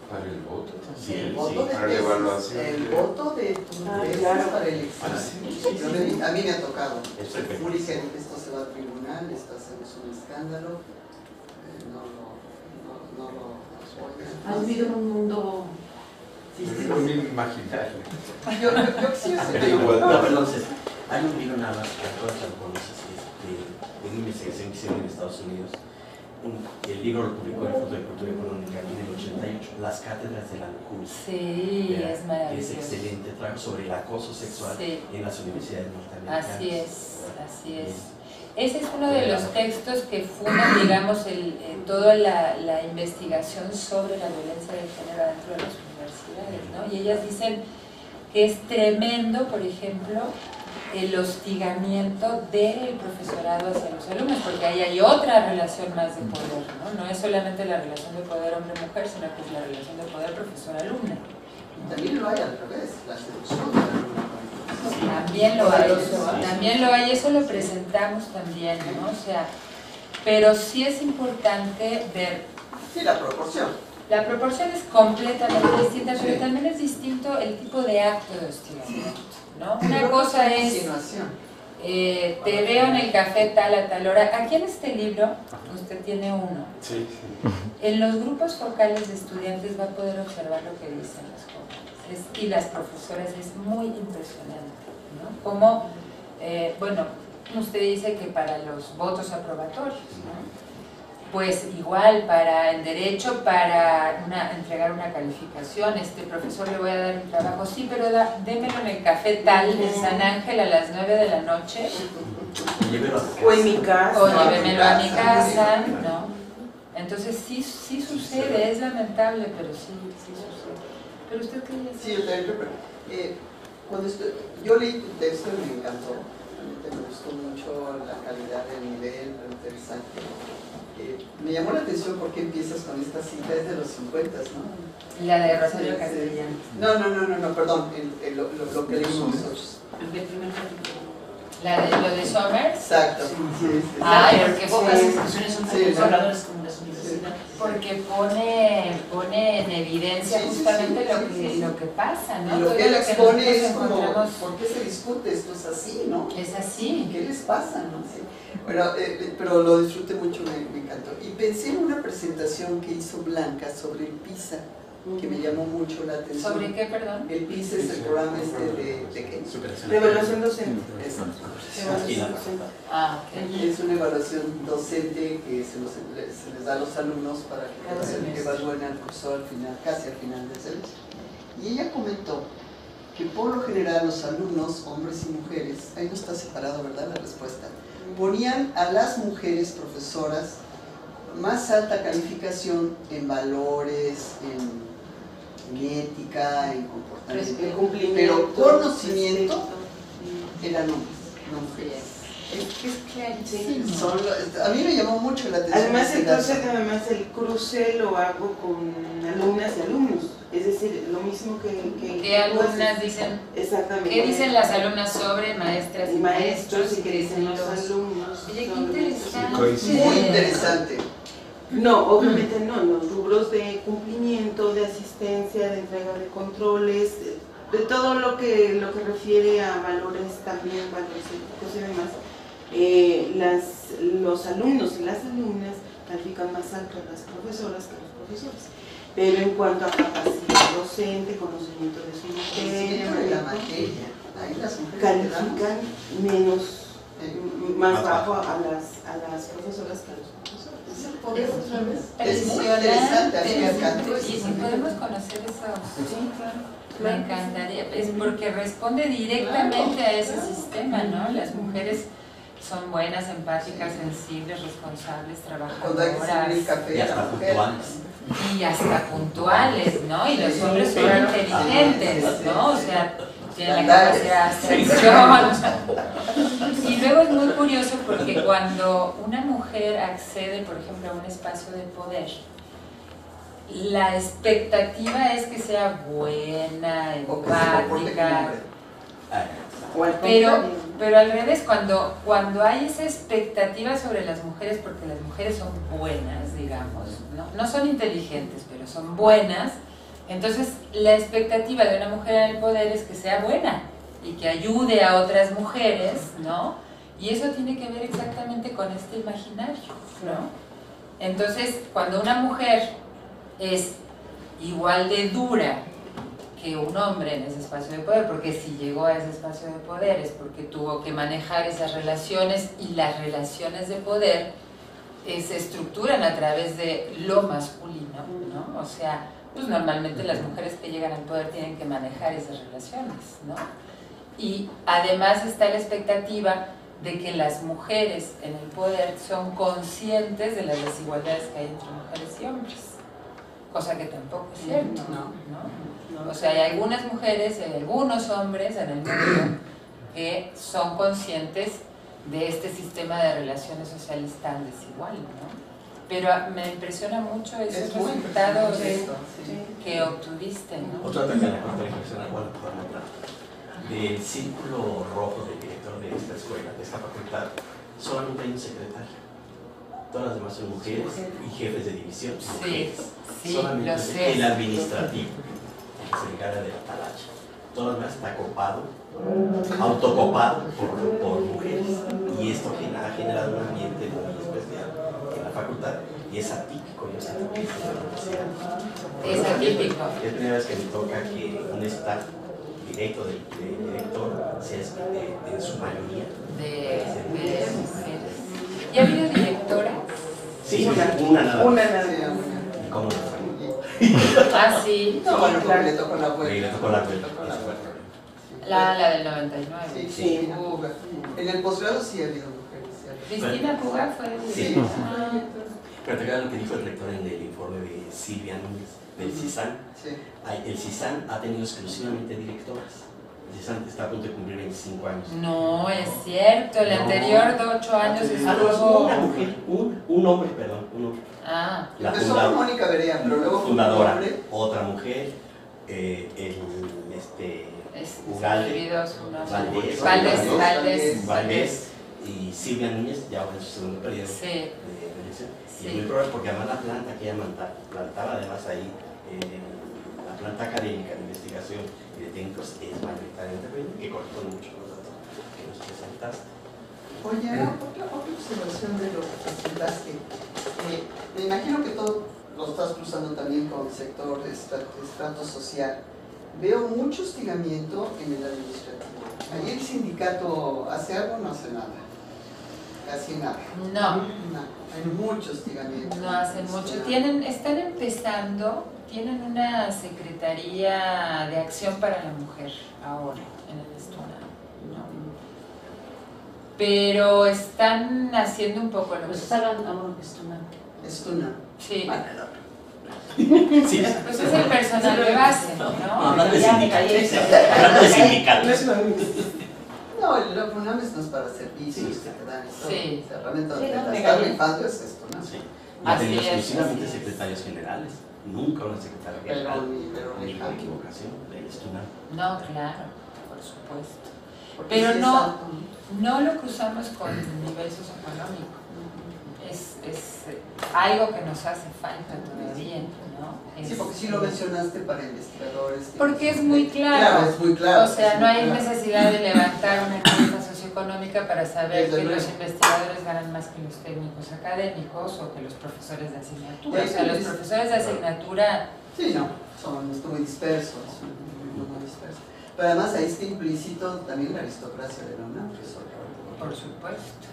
F: Para el voto
B: Sí,
C: El voto de
F: para la
C: tesis,
F: evaluación.
C: el voto de tu tesis para el examen. A mí me ha tocado. Muy dicen que esto se va al tribunal, esto hacemos un escándalo, no lo apoyan.
G: Has vivido en un mundo
F: Es lo mismo imaginario.
C: Yo sí sé.
B: No, perdón, César. Hay un libro nada más que a todas las conoces, de una investigación que hicieron en Estados Unidos. El libro lo publicó el Fondo de Cultura Económica en el 88, Las Cátedras de la Locura.
A: Sí, es maravilloso.
B: Es excelente trabajo sobre el acoso sexual en las universidades norteamericanas.
A: Así es. Ese es uno de los textos que fundan, digamos, toda la investigación sobre la violencia de género dentro de las universidades, ¿no? Y ellas dicen que es tremendo, por ejemplo, el hostigamiento del profesorado hacia los alumnos, porque ahí hay otra relación más de poder, ¿no? No es solamente la relación de poder hombre-mujer, sino que es la relación de poder profesor-alumna.
C: También lo hay al revés, la seducción del alumno.
A: También lo hay, eso lo presentamos también, ¿no? O sea, pero sí es importante ver.
C: Sí, la proporción.
A: La proporción es completamente distinta, pero también es distinto el tipo de acto de hostigamiento, ¿no? Una cosa es, te veo en el café tal a tal hora. Aquí en este libro, usted tiene uno.
B: Sí.
A: En los grupos focales de estudiantes va a poder observar lo que dicen los jóvenes y las profesoras. Es muy impresionante, ¿no? Como, bueno, usted dice que para los votos aprobatorios, ¿no? Pues igual para el derecho, para entregar una calificación, profesor le voy a dar un trabajo, sí, pero démelo en el café tal en San Ángel a las 9 de la noche.
G: O en mi casa.
A: O llévemelo a mi casa, ¿no? Entonces sí sucede, es lamentable, pero sí sucede. ¿Pero usted qué dice?
C: Sí, yo también cuando yo leí tu texto y me encantó, me gustó mucho la calidad del nivel, lo interesante. Me llamó la atención porque empiezas con esta cita, es de los 50, ¿no?
A: La de Rosario Castellano.
C: No, perdón, lo que leímos nosotros.
A: ¿Lo de Somers?
C: Exacto.
A: Ay, porque
H: pocas instituciones son tan conservadoras como las universidades.
A: Porque pone en evidencia justamente lo que pasa, ¿no?
C: Y lo que él expone es como, ¿por qué se discute? Esto es así, ¿no?
A: Es así.
C: ¿Qué les pasa, no? Sí. Bueno, pero lo disfruté mucho, me encantó. Y pensé en una presentación que hizo Blanca sobre el PISA, que me llamó mucho la atención.
A: ¿Sobre qué, perdón?
C: El PISA es el programa de ¿qué?
G: De evaluación docente.
C: Es una evaluación docente que se les da a los alumnos para que evalúen al curso al final, casi al final del semestre. Y ella comentó que por lo general los alumnos, hombres y mujeres, ahí no está separado, ¿verdad?, la respuesta, ponían a las mujeres profesoras más alta calificación en valores, en ética, en comportamiento, pero conocimiento eran hombres, no mujeres.
A: Es clarísimo.
C: A mí me llamó mucho la atención.
G: Además el cruce lo hago con alumnas y alumnos, es decir, lo mismo que
A: ¿qué alumnas dicen?
G: Exactamente.
A: ¿Qué dicen las alumnas sobre maestras y
G: maestros y
A: qué dicen los
G: alumnos?
A: Oye, qué interesante.
C: Muy interesante.
G: No, obviamente no, los rubros de cumplimiento, de asistencia, de entrega de controles, de todo lo que refiere a valores también, valores éticos y demás. Los alumnos y las alumnas califican más alto a las profesoras que a los profesores, pero en cuanto a capacidad docente, conocimiento de su materia,
C: ahí las mujeres
G: califican menos, más bajo a las profesoras que a los profesores.
C: Es muy interesante, a mí me encantó.
A: Y si podemos conocer eso, me encantaría, es porque responde directamente a ese sistema, ¿no? Las mujeres son buenas, empáticas, sensibles, responsables, trabajadoras.
B: Y hasta puntuales.
A: Y hasta puntuales, ¿no? Y los hombres son inteligentes, ¿no? O sea, tienen la capacidad de abstracción. Y luego es muy curioso porque cuando una mujer accede, por ejemplo, a un espacio de poder, la expectativa es que sea buena, empática. Pero al revés, cuando hay esa expectativa sobre las mujeres, porque las mujeres son buenas, digamos, no son inteligentes, pero son buenas, entonces la expectativa de una mujer en el poder es que sea buena y que ayude a otras mujeres, ¿no? Y eso tiene que ver exactamente con este imaginario, ¿no? Entonces, cuando una mujer es igual de dura que un hombre en ese espacio de poder, porque si llegó a ese espacio de poder es porque tuvo que manejar esas relaciones, y las relaciones de poder se estructuran a través de lo masculino, ¿no? O sea, pues normalmente las mujeres que llegan al poder tienen que manejar esas relaciones, ¿no? Y además está la expectativa de que las mujeres en el poder son conscientes de las desigualdades que hay entre mujeres y hombres, cosa que tampoco es cierto, ¿no? O sea, hay algunas mujeres y hay algunos hombres en el mundo que son conscientes de este sistema de relaciones sociales tan desigual, ¿no? Pero me impresiona mucho esos resultados que obtuviste, ¿no?
B: Otra cosa que la Corte reflexiona, bueno, por ejemplo, del círculo rojo del director de esta escuela, de esta facultad, solamente hay un secretario. Todas las demás son mujeres y jefes de división.
A: Sí, sí,
B: solamente
A: lo sé.
B: el administrativo, el que se encarga de la talacha. Todo lo demás está copado, autocopado por mujeres. Y esto ha generado un ambiente muy especial en la facultad. Y es atípico, yo siento que
A: es atípico.
B: Es la primera vez que me toca que un staff directo del director sea en su mayoría
A: de mujeres. ¿Y ha habido directora?
B: Sí, una nada más.
G: Una nada más.
B: ¿Y cómo fue?
A: Ah, sí.
C: No, bueno, porque le tocó la vuelta.
B: Sí, le tocó la vuelta.
A: La del 99.
C: Sí, sí. En el posgrado sí ha habido mujeres.
A: Cristina Puga fue
B: Sí.
A: Ah.
B: Pero te acuerdas lo que dijo el rector en el informe de Silvia Núñez, del CISAN.
C: Sí.
B: El CISAN ha tenido exclusivamente directoras. El CISAN está a punto de cumplir 25 años.
A: No, es cierto. El anterior de 8 años
B: estuvo una mujer, un hombre, perdón, un hombre.
A: Ah.
B: La
C: Empezó con Mónica Berea, pero luego
B: fundadora,
C: fue un hombre.
B: otra mujer, Ugalde, Valdés y Silvia Núñez, ya ahora en su segundo periodo
A: Sí.
B: de elección. Y es muy probable porque además la planta que ella plantaba además ahí, la planta académica de investigación y de técnicos es mayoritariamente femenina, que corresponde mucho con los datos que nos presentaste.
C: Oye, otra observación de lo que presentaste. Me imagino que todo lo estás cruzando también con el sector de estrato social. Veo mucho hostigamiento en el administrativo. Allí el sindicato hace algo, no hace nada. Casi nada.
A: No.
C: Hay mucho hostigamiento.
A: No hacen mucho. Están empezando, tienen una secretaría de acción para la mujer ahora en el Estuna. ¿No? Pero están haciendo un poco lo
H: Pues
A: que
H: está ganando Estuna.
C: Estuna.
A: Sí.
C: Bueno, el otro.
B: Sí.
A: Pues es el personal de base, ¿no?
B: Hablando de sindicatos.
C: No, la FUNAMES no es para servicios que te dan esto.
A: Sí.
C: Realmente
H: Sí,
C: donde
H: no,
C: la
H: me
C: está
H: cayó.
C: rifando es esto, ¿no?
B: Sí.
A: Así
B: Ha tenido
A: es,
B: exclusivamente
A: así es.
B: secretarios generales, nunca una secretaria general,
C: Pero
B: ninguna equivocación, del Estuna.
A: No, claro, por supuesto.
C: porque
A: Pero
C: sí es
A: no,
C: alto,
A: no lo cruzamos con nivel socioeconómico. Es algo que nos hace falta todavía, ¿no?
C: Sí, porque sí lo mencionaste para investigadores.
A: Porque es muy claro.
C: Claro, es muy claro.
A: O sea,
C: es
A: no
C: muy
A: hay
C: claro.
A: necesidad de levantar una encuesta socioeconómica para saber
C: Desde
A: que los
C: luego.
A: investigadores ganan más que los técnicos académicos o que los profesores de asignatura.
C: Ya,
A: O sea, los
C: sí,
A: profesores de asignatura...
C: Sí, no, son muy dispersos, muy dispersos. Pero además ahí está implícito también la aristocracia de la UNAM, que es otra.
A: Por supuesto,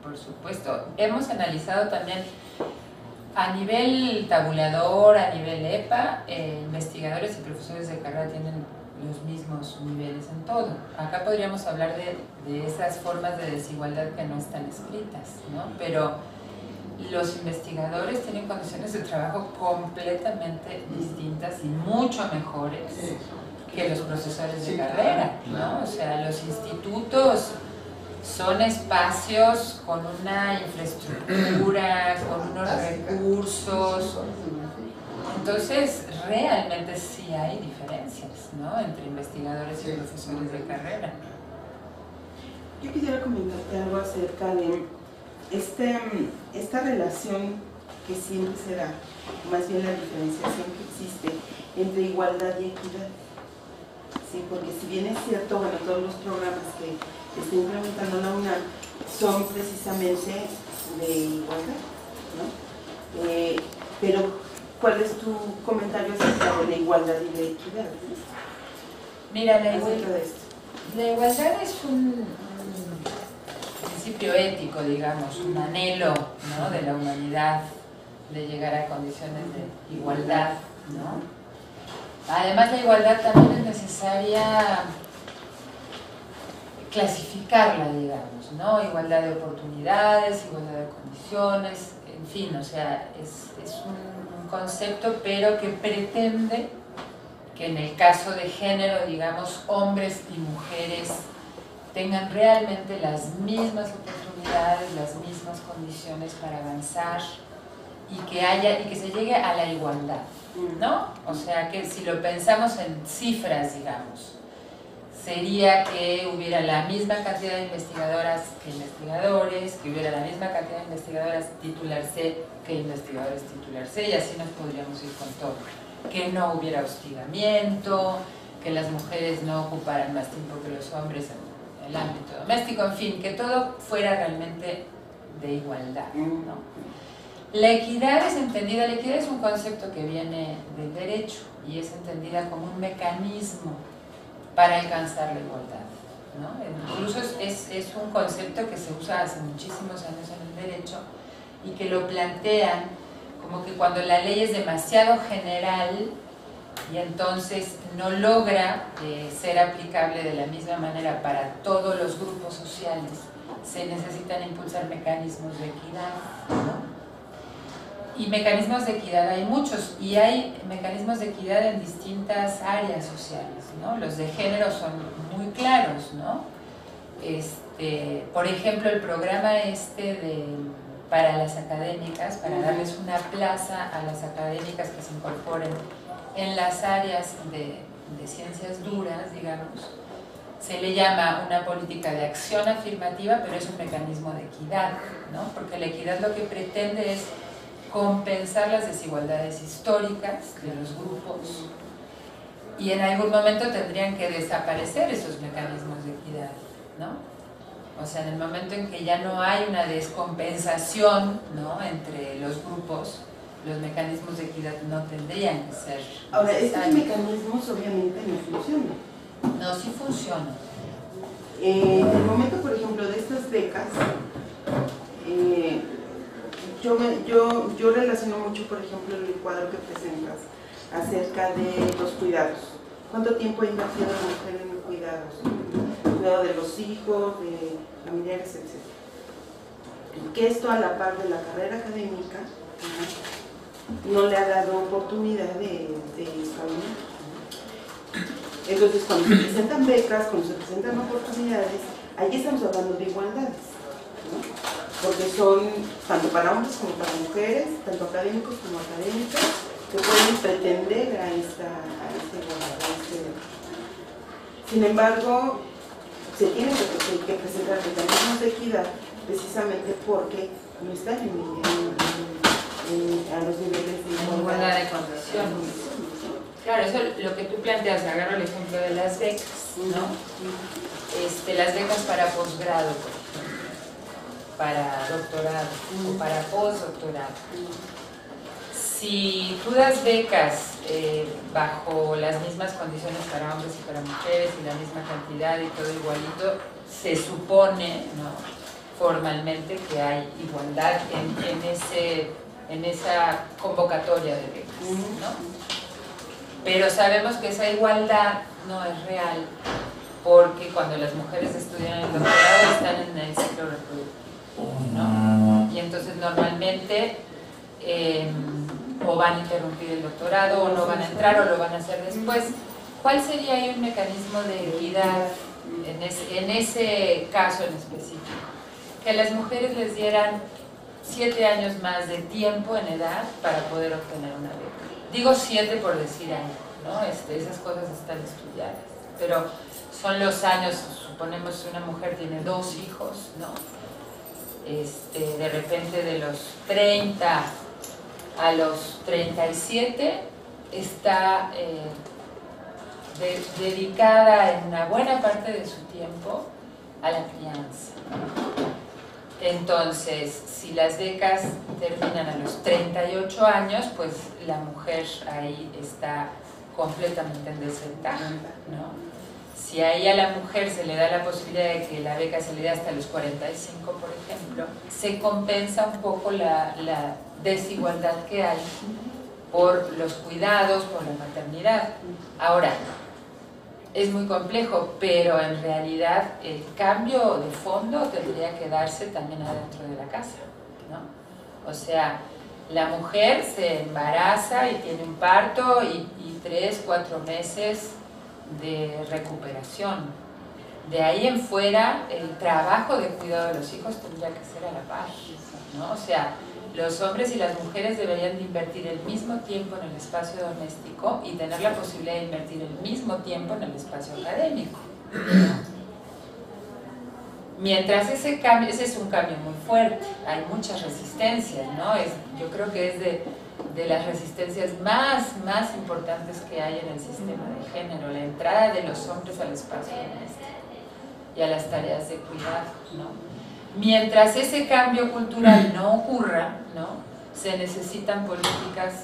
A: por supuesto. Hemos analizado también a nivel tabulador, a nivel EPA, investigadores y profesores de carrera tienen los mismos niveles en todo. Acá podríamos hablar de esas formas de desigualdad que no están escritas, ¿no? Pero los investigadores tienen condiciones de trabajo completamente distintas y mucho mejores que los profesores de carrera, ¿no? O sea, los institutos son espacios con una infraestructura, con unos recursos. Entonces, realmente sí hay diferencias, ¿no? Entre investigadores y profesores de carrera.
G: Yo quisiera comentarte algo acerca de esta relación que siempre será, más bien la diferenciación que existe entre igualdad y equidad. Sí, porque si bien es cierto, bueno, todos los programas que está implementando la UNAM son precisamente de igualdad, ¿no? Pero, ¿cuál es tu comentario acerca de la igualdad y la equidad?
A: Mira, la
G: Acerca de esto.
A: igualdad es un principio ético, digamos, un anhelo, ¿no? De la humanidad de llegar a condiciones de igualdad, ¿no? Además, la igualdad también es necesaria clasificarla, digamos, ¿no? Igualdad de oportunidades, igualdad de condiciones, en fin, o sea, es un concepto, pero que pretende que en el caso de género, digamos, hombres y mujeres tengan realmente las mismas oportunidades, las mismas condiciones para avanzar y que se llegue a la igualdad, ¿no? O sea, que si lo pensamos en cifras, digamos, sería que hubiera la misma cantidad de investigadoras que investigadores, que hubiera la misma cantidad de investigadoras titular C que investigadores titular C, y así nos podríamos ir con todo. Que no hubiera hostigamiento, que las mujeres no ocuparan más tiempo que los hombres en el ámbito doméstico, en fin, que todo fuera realmente de igualdad, ¿no? La equidad es entendida, la equidad es un concepto que viene del derecho y es entendida como un mecanismo para alcanzar la igualdad, ¿no? Incluso es un concepto que se usa hace muchísimos años en el derecho y que lo plantean como que cuando la ley es demasiado general y entonces no logra ser aplicable de la misma manera para todos los grupos sociales, se necesitan impulsar mecanismos de equidad, ¿no? Y mecanismos de equidad hay muchos, y hay mecanismos de equidad en distintas áreas sociales, ¿no? Los de género son muy claros, ¿no? Por ejemplo, el programa para las académicas, para darles una plaza a las académicas que se incorporen en las áreas de ciencias duras, digamos, se le llama una política de acción afirmativa, pero es un mecanismo de equidad, ¿no? Porque la equidad lo que pretende es compensar las desigualdades históricas de los grupos y en algún momento tendrían que desaparecer esos mecanismos de equidad, ¿no? O sea, en el momento en que ya no hay una descompensación, ¿no?, entre los grupos, los mecanismos de equidad no tendrían que ser
G: Ahora, estos
A: necesarios.
G: mecanismos obviamente no funcionan.
A: No, sí funcionan.
G: En el momento, por ejemplo, de estas becas, yo relaciono mucho, por ejemplo, el cuadro que presentas acerca de los cuidados. ¿Cuánto tiempo ha invertido la mujer en los cuidados? El cuidado de los hijos, de familiares, etc. Que esto, a la par de la carrera académica, no le ha dado oportunidad de caminar. Entonces, cuando se presentan becas, cuando se presentan oportunidades, ahí estamos hablando de igualdades, ¿no? Porque son tanto para hombres como para mujeres, tanto académicos como académicas, que pueden pretender a esta igualdad. Sin embargo, se tienen que presentar mecanismos de equidad precisamente porque no están a los niveles de
A: igualdad de condiciones. Claro, eso lo que tú planteas, agarro el ejemplo de las becas, ¿no? Las becas para posgrado, por ejemplo, para doctorado o para postdoctorado. Si tú das becas bajo las mismas condiciones para hombres y para mujeres y la misma cantidad y todo igualito, se supone, ¿no?, formalmente que hay igualdad en esa convocatoria de becas, ¿no? Pero sabemos que esa igualdad no es real porque cuando las mujeres estudian el doctorado están en el ciclo reproductivo, ¿no? Y entonces normalmente o van a interrumpir el doctorado o no van a entrar o lo van a hacer después. ¿Cuál sería ahí un mecanismo de equidad en ese caso en específico? Que a las mujeres les dieran 7 años más de tiempo en edad para poder obtener una beca. Digo 7 por decir año, ¿no? Esas cosas están estudiadas, pero son los años. Suponemos que una mujer tiene 2 hijos, ¿no? De repente de los 30 a los 37 está dedicada en una buena parte de su tiempo a la crianza. Entonces, si las becas terminan a los 38 años, pues la mujer ahí está completamente en desventaja, ¿no? Si ahí a la mujer se le da la posibilidad de que la beca se le dé hasta los 45, por ejemplo, se compensa un poco la desigualdad que hay por los cuidados, por la maternidad. Ahora, es muy complejo, pero en realidad el cambio de fondo tendría que darse también adentro de la casa, ¿no? O sea, la mujer se embaraza y tiene un parto y 3, 4 meses de recuperación. De ahí en fuera, el trabajo de cuidado de los hijos tendría que ser a la par, ¿no? O sea, los hombres y las mujeres deberían de invertir el mismo tiempo en el espacio doméstico y tener la posibilidad de invertir el mismo tiempo en el espacio académico. Mientras ese es un cambio muy fuerte, hay muchas resistencias, ¿no? Yo creo que es de las resistencias más importantes que hay en el sistema de género, la entrada de los hombres al espacio doméstico y a las tareas de cuidado, ¿no? Mientras ese cambio cultural no ocurra, ¿no?, se necesitan políticas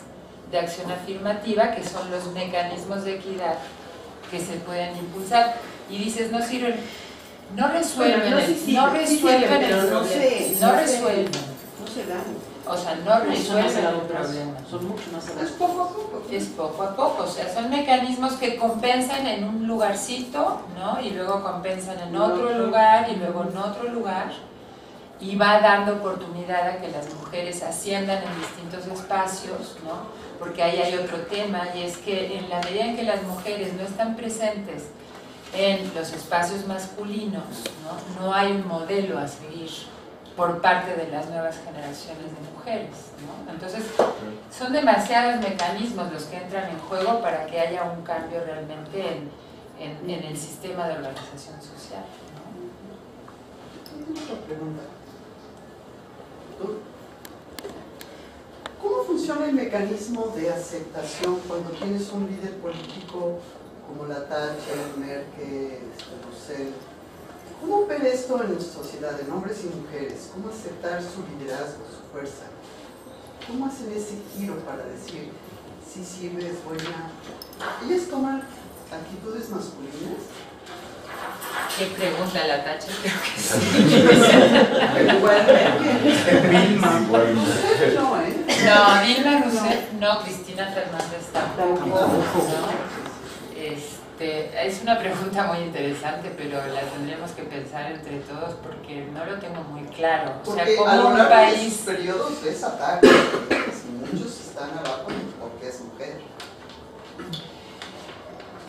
A: de acción afirmativa, que son los mecanismos de equidad que se pueden impulsar. Y dices, no sirven, no resuelven, no
G: se dan.
A: O sea, no resuelven el problema.
H: Son mucho más
C: Es poco a poco.
A: Es poco a poco, o sea, son mecanismos que compensan en un lugarcito, ¿no? Y luego compensan en otro lugar y luego en otro lugar, y va dando oportunidad a que las mujeres asciendan en distintos espacios, ¿no? Porque ahí hay otro tema, y es que en la medida en que las mujeres no están presentes en los espacios masculinos, no hay un modelo a seguir por parte de las nuevas generaciones de mujeres, ¿no? Entonces, son demasiados mecanismos los que entran en juego para que haya un cambio realmente en el sistema de organización social, ¿no?
C: Otra pregunta. ¿Cómo funciona el mecanismo de aceptación cuando tienes un líder político como la Thatcher, Merkel, Rousseff? ¿Cómo opera esto en nuestra sociedad, en hombres y mujeres? ¿Cómo aceptar su liderazgo, su fuerza? ¿Cómo hacen ese giro para decir, sí sirve, es buena? ¿Ellas toman actitudes masculinas?
A: ¿Qué pregunta la Thatcher? Creo que sí.
C: Igual Dilma. No, ¿eh?
A: No, Dilma Rousseff no, Cristina Fernández tampoco, ¿no? Es una pregunta muy interesante, pero la tendremos que pensar entre todos porque no lo tengo muy claro. O sea,
C: porque
A: como
C: a lo
A: un
C: largo
A: país...
C: de sus periodos ves ataques, muchos están abajo porque es mujer.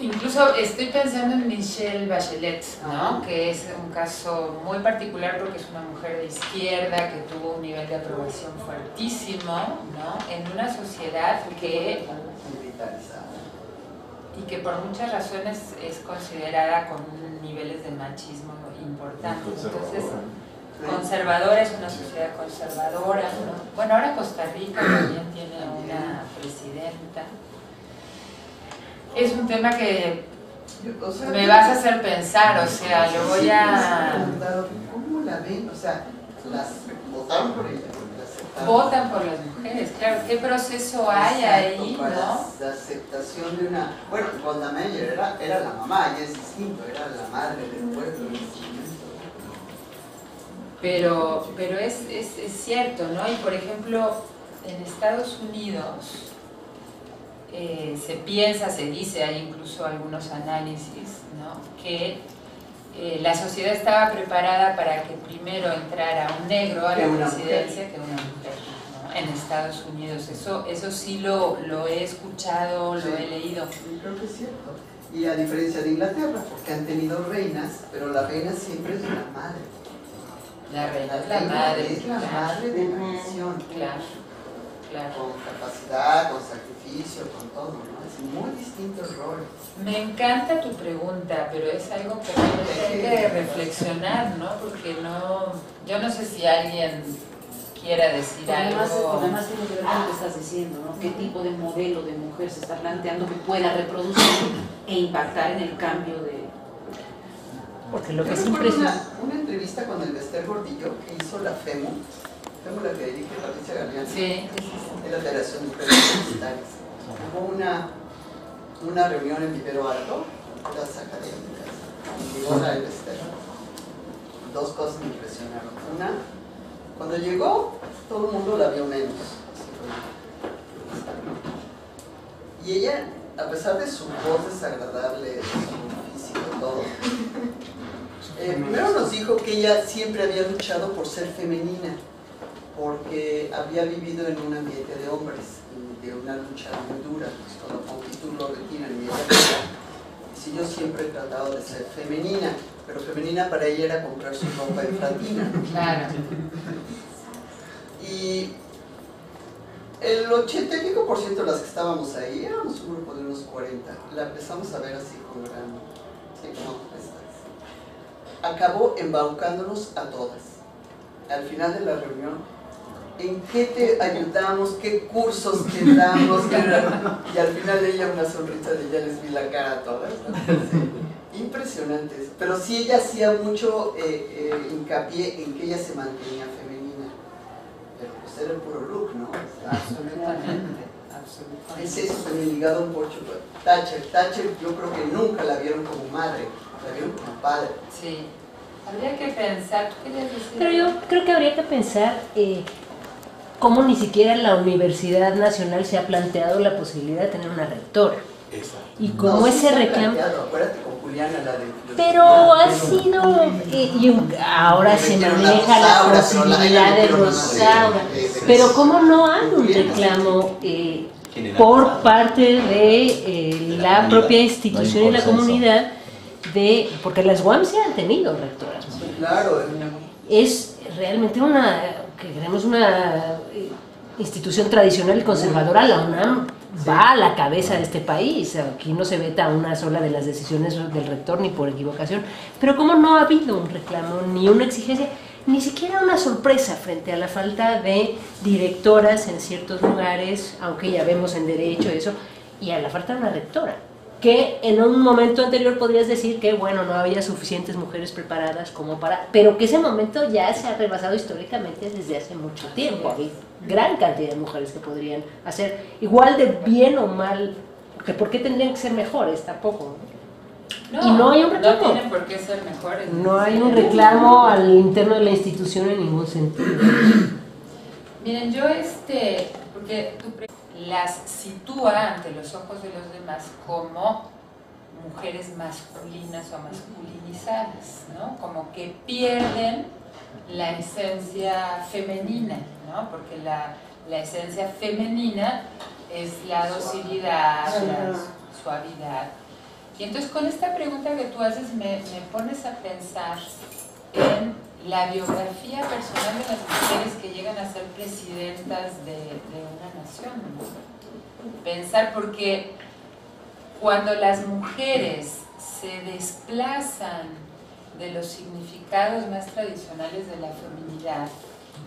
A: Incluso estoy pensando en Michelle Bachelet, ¿no? Que es un caso muy particular porque es una mujer de izquierda que tuvo un nivel de aprobación fuertísimo, ¿no? En una sociedad que...
C: militarizada.
A: Y que por muchas razones es considerada con niveles de machismo importantes. Entonces, conservadora, es una sociedad conservadora, ¿no? Bueno, ahora Costa Rica también tiene una presidenta. Es un tema que me vas a hacer pensar, o sea, lo voy a...
C: ¿Cómo la ven? O sea, las votaron por ella.
A: Votan por las mujeres, claro. ¿Qué proceso hay ahí, no?
C: La aceptación de una... Bueno, Golda Meir era la mamá, y es distinto, era la madre del pueblo.
A: Pero es cierto, ¿no? Y por ejemplo, en Estados Unidos se piensa, se dice, hay incluso algunos análisis, ¿no? Que la sociedad estaba preparada para que primero entrara un negro a la presidencia que una mujer, ¿no? En Estados Unidos. Eso sí lo he escuchado, lo he leído.
C: Creo que es cierto. Y a diferencia de Inglaterra, porque han tenido reinas, pero la reina siempre es la madre.
A: La reina es la madre.
C: Es la madre de la nación.
A: Claro, claro.
C: Con capacidad, con sacrificio, con todo, ¿no? Es muy distinto el rol.
A: Me encanta tu pregunta, pero es algo que hay que reflexionar, ¿no? Porque yo no sé si alguien quiera decir algo.
H: Además tiene que ver con lo que estás diciendo, ¿no? ¿Qué tipo de modelo de mujer se está planteando que pueda reproducir e impactar en el cambio de...
A: Porque lo que es
C: impresionante. Una entrevista con el Bester Gordillo que hizo la FEMU, la que dirige Patricia Galeano,
A: sí,
C: de la Federación de Mujeres Universitarias. Hubo una reunión en Vivero Alto, las académicas, y llegó la del Bester. Dos cosas me impresionaron. Una, cuando llegó, todo el mundo la vio menos. Y ella, a pesar de su voz desagradable, su físico, todo, primero nos dijo que ella siempre había luchado por ser femenina, porque había vivido en un ambiente de hombres y de una lucha muy dura, pues cuando Pontitud lo retiran y ella dice, yo siempre he tratado de ser femenina. pero femenina para ella era comprar su ropa en Fratina.
A: Claro.
C: Y el 80 y pico % de las que estábamos ahí, éramos un grupo de unos 40, la empezamos a ver así con gran... Sí, no, acabó embaucándonos a todas. Al final de la reunión, ¿en qué te ayudamos? ¿Qué cursos te damos? Y al final de ella una sonrisa de ya les vi la cara a todas, ¿no? Sí. Impresionantes. Pero sí ella hacía mucho hincapié en que ella se mantenía femenina. Pero pues era el puro look, ¿no?
A: Absolutamente. Absolutamente.
C: Es eso también ligado a un poco. Thatcher yo creo que nunca la vieron como madre, la vieron como padre.
A: Sí. Habría que pensar, ¿tú querías decir?
E: Pero yo creo que habría que pensar cómo ni siquiera la Universidad Nacional se ha planteado la posibilidad de tener una rectora.
B: Exacto.
E: Y cómo ese reclamo...
C: Acuérdate con Juliana, la de...
E: Pero ha sido... y ahora se maneja la posibilidad de Rosaura. Pero cómo no hay un reclamo por parte de la propia institución y la comunidad porque las UAM se han tenido rectoras.
C: Claro.
E: Es realmente una institución tradicional y conservadora. La UNAM va a la cabeza de este país. Aquí no se veta una sola de las decisiones del rector ni por equivocación. Pero como no ha habido un reclamo ni una exigencia, ni siquiera una sorpresa frente a la falta de directoras en ciertos lugares, aunque ya vemos en derecho eso, y a la falta de una rectora, que en un momento anterior podrías decir que, bueno, no había suficientes mujeres preparadas como para... Pero que ese momento ya se ha rebasado históricamente desde hace mucho tiempo. Hay gran cantidad de mujeres que podrían hacer igual de bien o mal, que por qué tendrían que ser mejores tampoco, ¿no? Y no hay un reclamo.
A: No tienen por qué ser mejores.
E: No hay un reclamo al interno de la institución en ningún sentido.
A: Miren, yo porque tú las sitúa ante los ojos de los demás como mujeres masculinas o masculinizadas, ¿no? Como que pierden la esencia femenina, ¿no? Porque la esencia femenina es la docilidad, la suavidad. Y entonces con esta pregunta que tú haces me pones a pensar en la biografía personal de las mujeres que llegan a ser presidentas de una nación, ¿no? Pensar, porque cuando las mujeres se desplazan de los significados más tradicionales de la feminidad,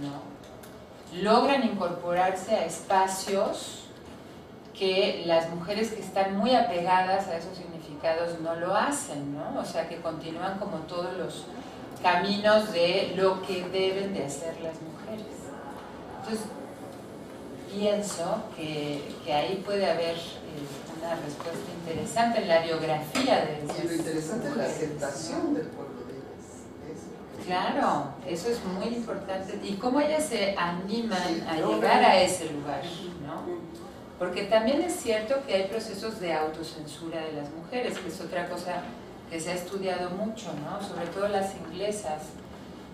A: ¿no? Logran incorporarse a espacios que las mujeres que están muy apegadas a esos significados no lo hacen, ¿no? O sea, que continúan como todos los caminos de lo que deben de hacer las mujeres. Entonces, pienso que ahí puede haber una respuesta interesante en la biografía de esas
C: Y lo interesante
A: mujeres,
C: es la aceptación del pueblo de ellas.
A: Claro, eso es muy importante. Y cómo ellas se animan a llegar a ese lugar, ¿no? Porque también es cierto que hay procesos de autocensura de las mujeres, que es otra cosa que se ha estudiado mucho, ¿no? Sobre todo las inglesas.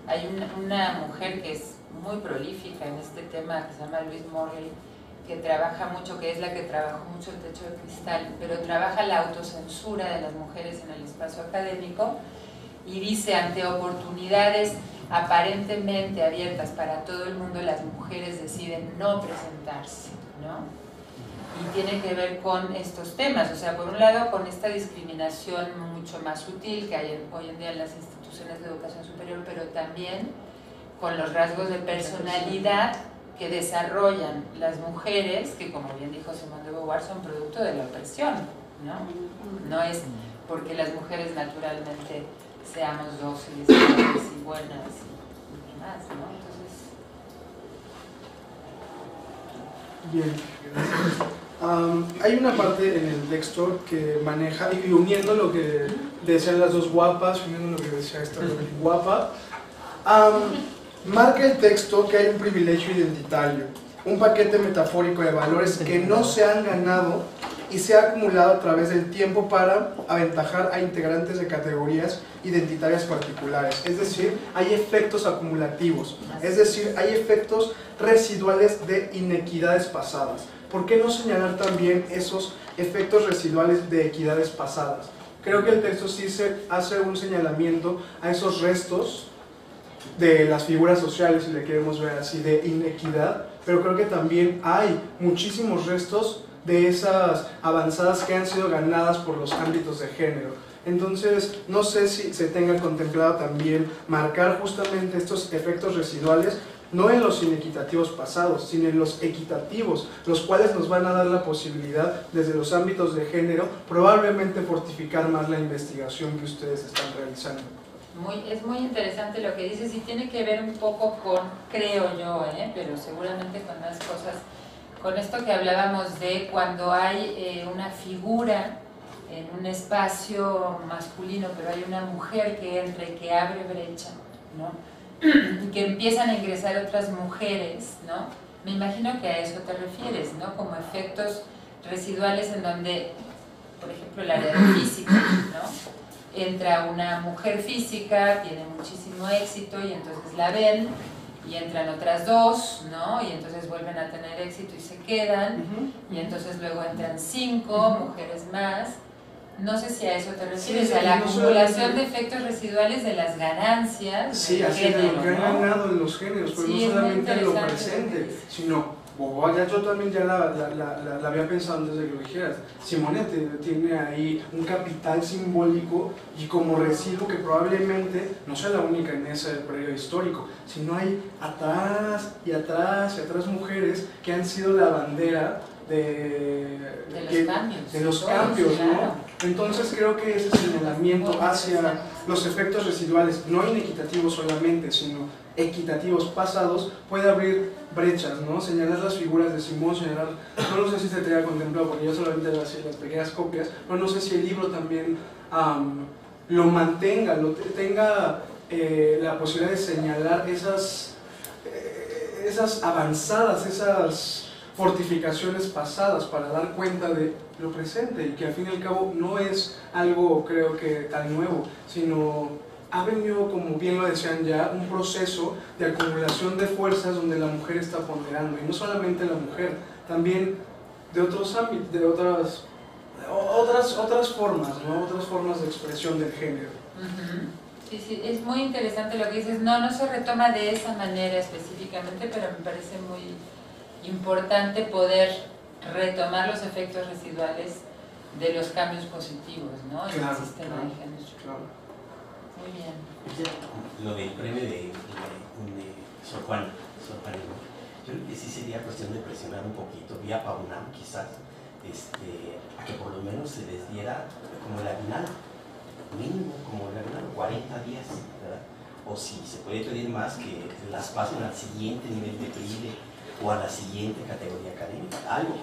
A: Hay una mujer que es muy prolífica en este tema, que se llama Louise Morley, que trabaja mucho, que es la que trabajó mucho el techo de cristal, pero trabaja la autocensura de las mujeres en el espacio académico y dice, ante oportunidades aparentemente abiertas para todo el mundo, las mujeres deciden no presentarse, ¿no? Y tiene que ver con estos temas, o sea, por un lado con esta discriminación mucho más sutil que hay hoy en día en las instituciones de educación superior, pero también con los rasgos de personalidad que desarrollan las mujeres, que como bien dijo Simone de Beauvoir, son producto de la opresión, ¿no? No es porque las mujeres naturalmente seamos dóciles y buenas y demás, ¿no? Entonces...
D: Bien, gracias. Hay una parte en el texto que maneja, y uniendo lo que decían las dos guapas, uniendo lo que decía esta guapa, marca el texto que hay un privilegio identitario, un paquete metafórico de valores que no se han ganado y se ha acumulado a través del tiempo para aventajar a integrantes de categorías identitarias particulares. Es decir, hay efectos acumulativos, es decir, hay efectos residuales de inequidades pasadas. ¿Por qué no señalar también esos efectos residuales de equidades pasadas? Creo que el texto sí se hace un señalamiento a esos restos de las figuras sociales, si le queremos ver así, de inequidad, pero creo que también hay muchísimos restos de esas avanzadas que han sido ganadas por los ámbitos de género. Entonces, no sé si se tenga contemplado también marcar justamente estos efectos residuales, no en los inequitativos pasados, sino en los equitativos, los cuales nos van a dar la posibilidad, desde los ámbitos de género, probablemente fortificar más la investigación que ustedes están realizando.
A: Es muy interesante lo que dices y tiene que ver un poco con, creo yo, pero seguramente con más cosas, con esto que hablábamos de cuando hay una figura en un espacio masculino, pero hay una mujer que entra y que abre brecha, ¿no? Y que empiezan a ingresar otras mujeres, ¿no? Me imagino que a eso te refieres, ¿no? Como efectos residuales en donde, por ejemplo, el área de física, ¿no? Entra una mujer física, tiene muchísimo éxito y entonces la ven, y entran otras dos, ¿no? Y entonces vuelven a tener éxito y se quedan, y entonces luego entran 5 mujeres más. No sé si a eso te refieres,
D: sí,
A: a la
D: no
A: acumulación de efectos residuales de las ganancias.
D: Sí, así es lo que han ganado en los géneros, pero
A: sí,
D: no solamente en lo presente, sino, yo también ya la había pensado antes de que lo dijeras, Simonette tiene ahí un capital simbólico y como residuo que probablemente no sea la única en ese periodo histórico, sino hay atrás y atrás y atrás mujeres que han sido la bandera de los cambios, ¿no?
A: Claro.
D: Entonces creo que ese señalamiento hacia los efectos residuales, no inequitativos solamente, sino equitativos pasados, puede abrir brechas, ¿no? Señalar las figuras de Simón, señalar, no sé si se te haya contemplado, porque yo solamente las pequeñas copias, pero no sé si el libro también lo mantenga, tenga la posibilidad de señalar esas avanzadas, esas fortificaciones pasadas para dar cuenta de lo presente y que al fin y al cabo no es algo, creo que, tan nuevo, sino ha venido, como bien lo decían ya, un proceso de acumulación de fuerzas donde la mujer está ponderando, y no solamente la mujer, también de otros ámbitos, de otras formas, ¿no? Otras formas de expresión del género.
A: Sí, es muy interesante lo que dices. No se retoma de esa manera específicamente, pero me parece muy importante poder retomar los efectos residuales de los cambios positivos, ¿no? En el sistema de género.
D: Claro.
A: Muy bien.
B: Lo del premio de Sor Juana, yo creo que sí sería cuestión de presionar un poquito, vía PAUNAM quizás, a que por lo menos se les diera como el aguinaldo, mínimo como el aguinaldo, 40 días, ¿verdad? O si se puede pedir más, que las pasen al siguiente nivel de PRIDE o a la siguiente categoría académica, algo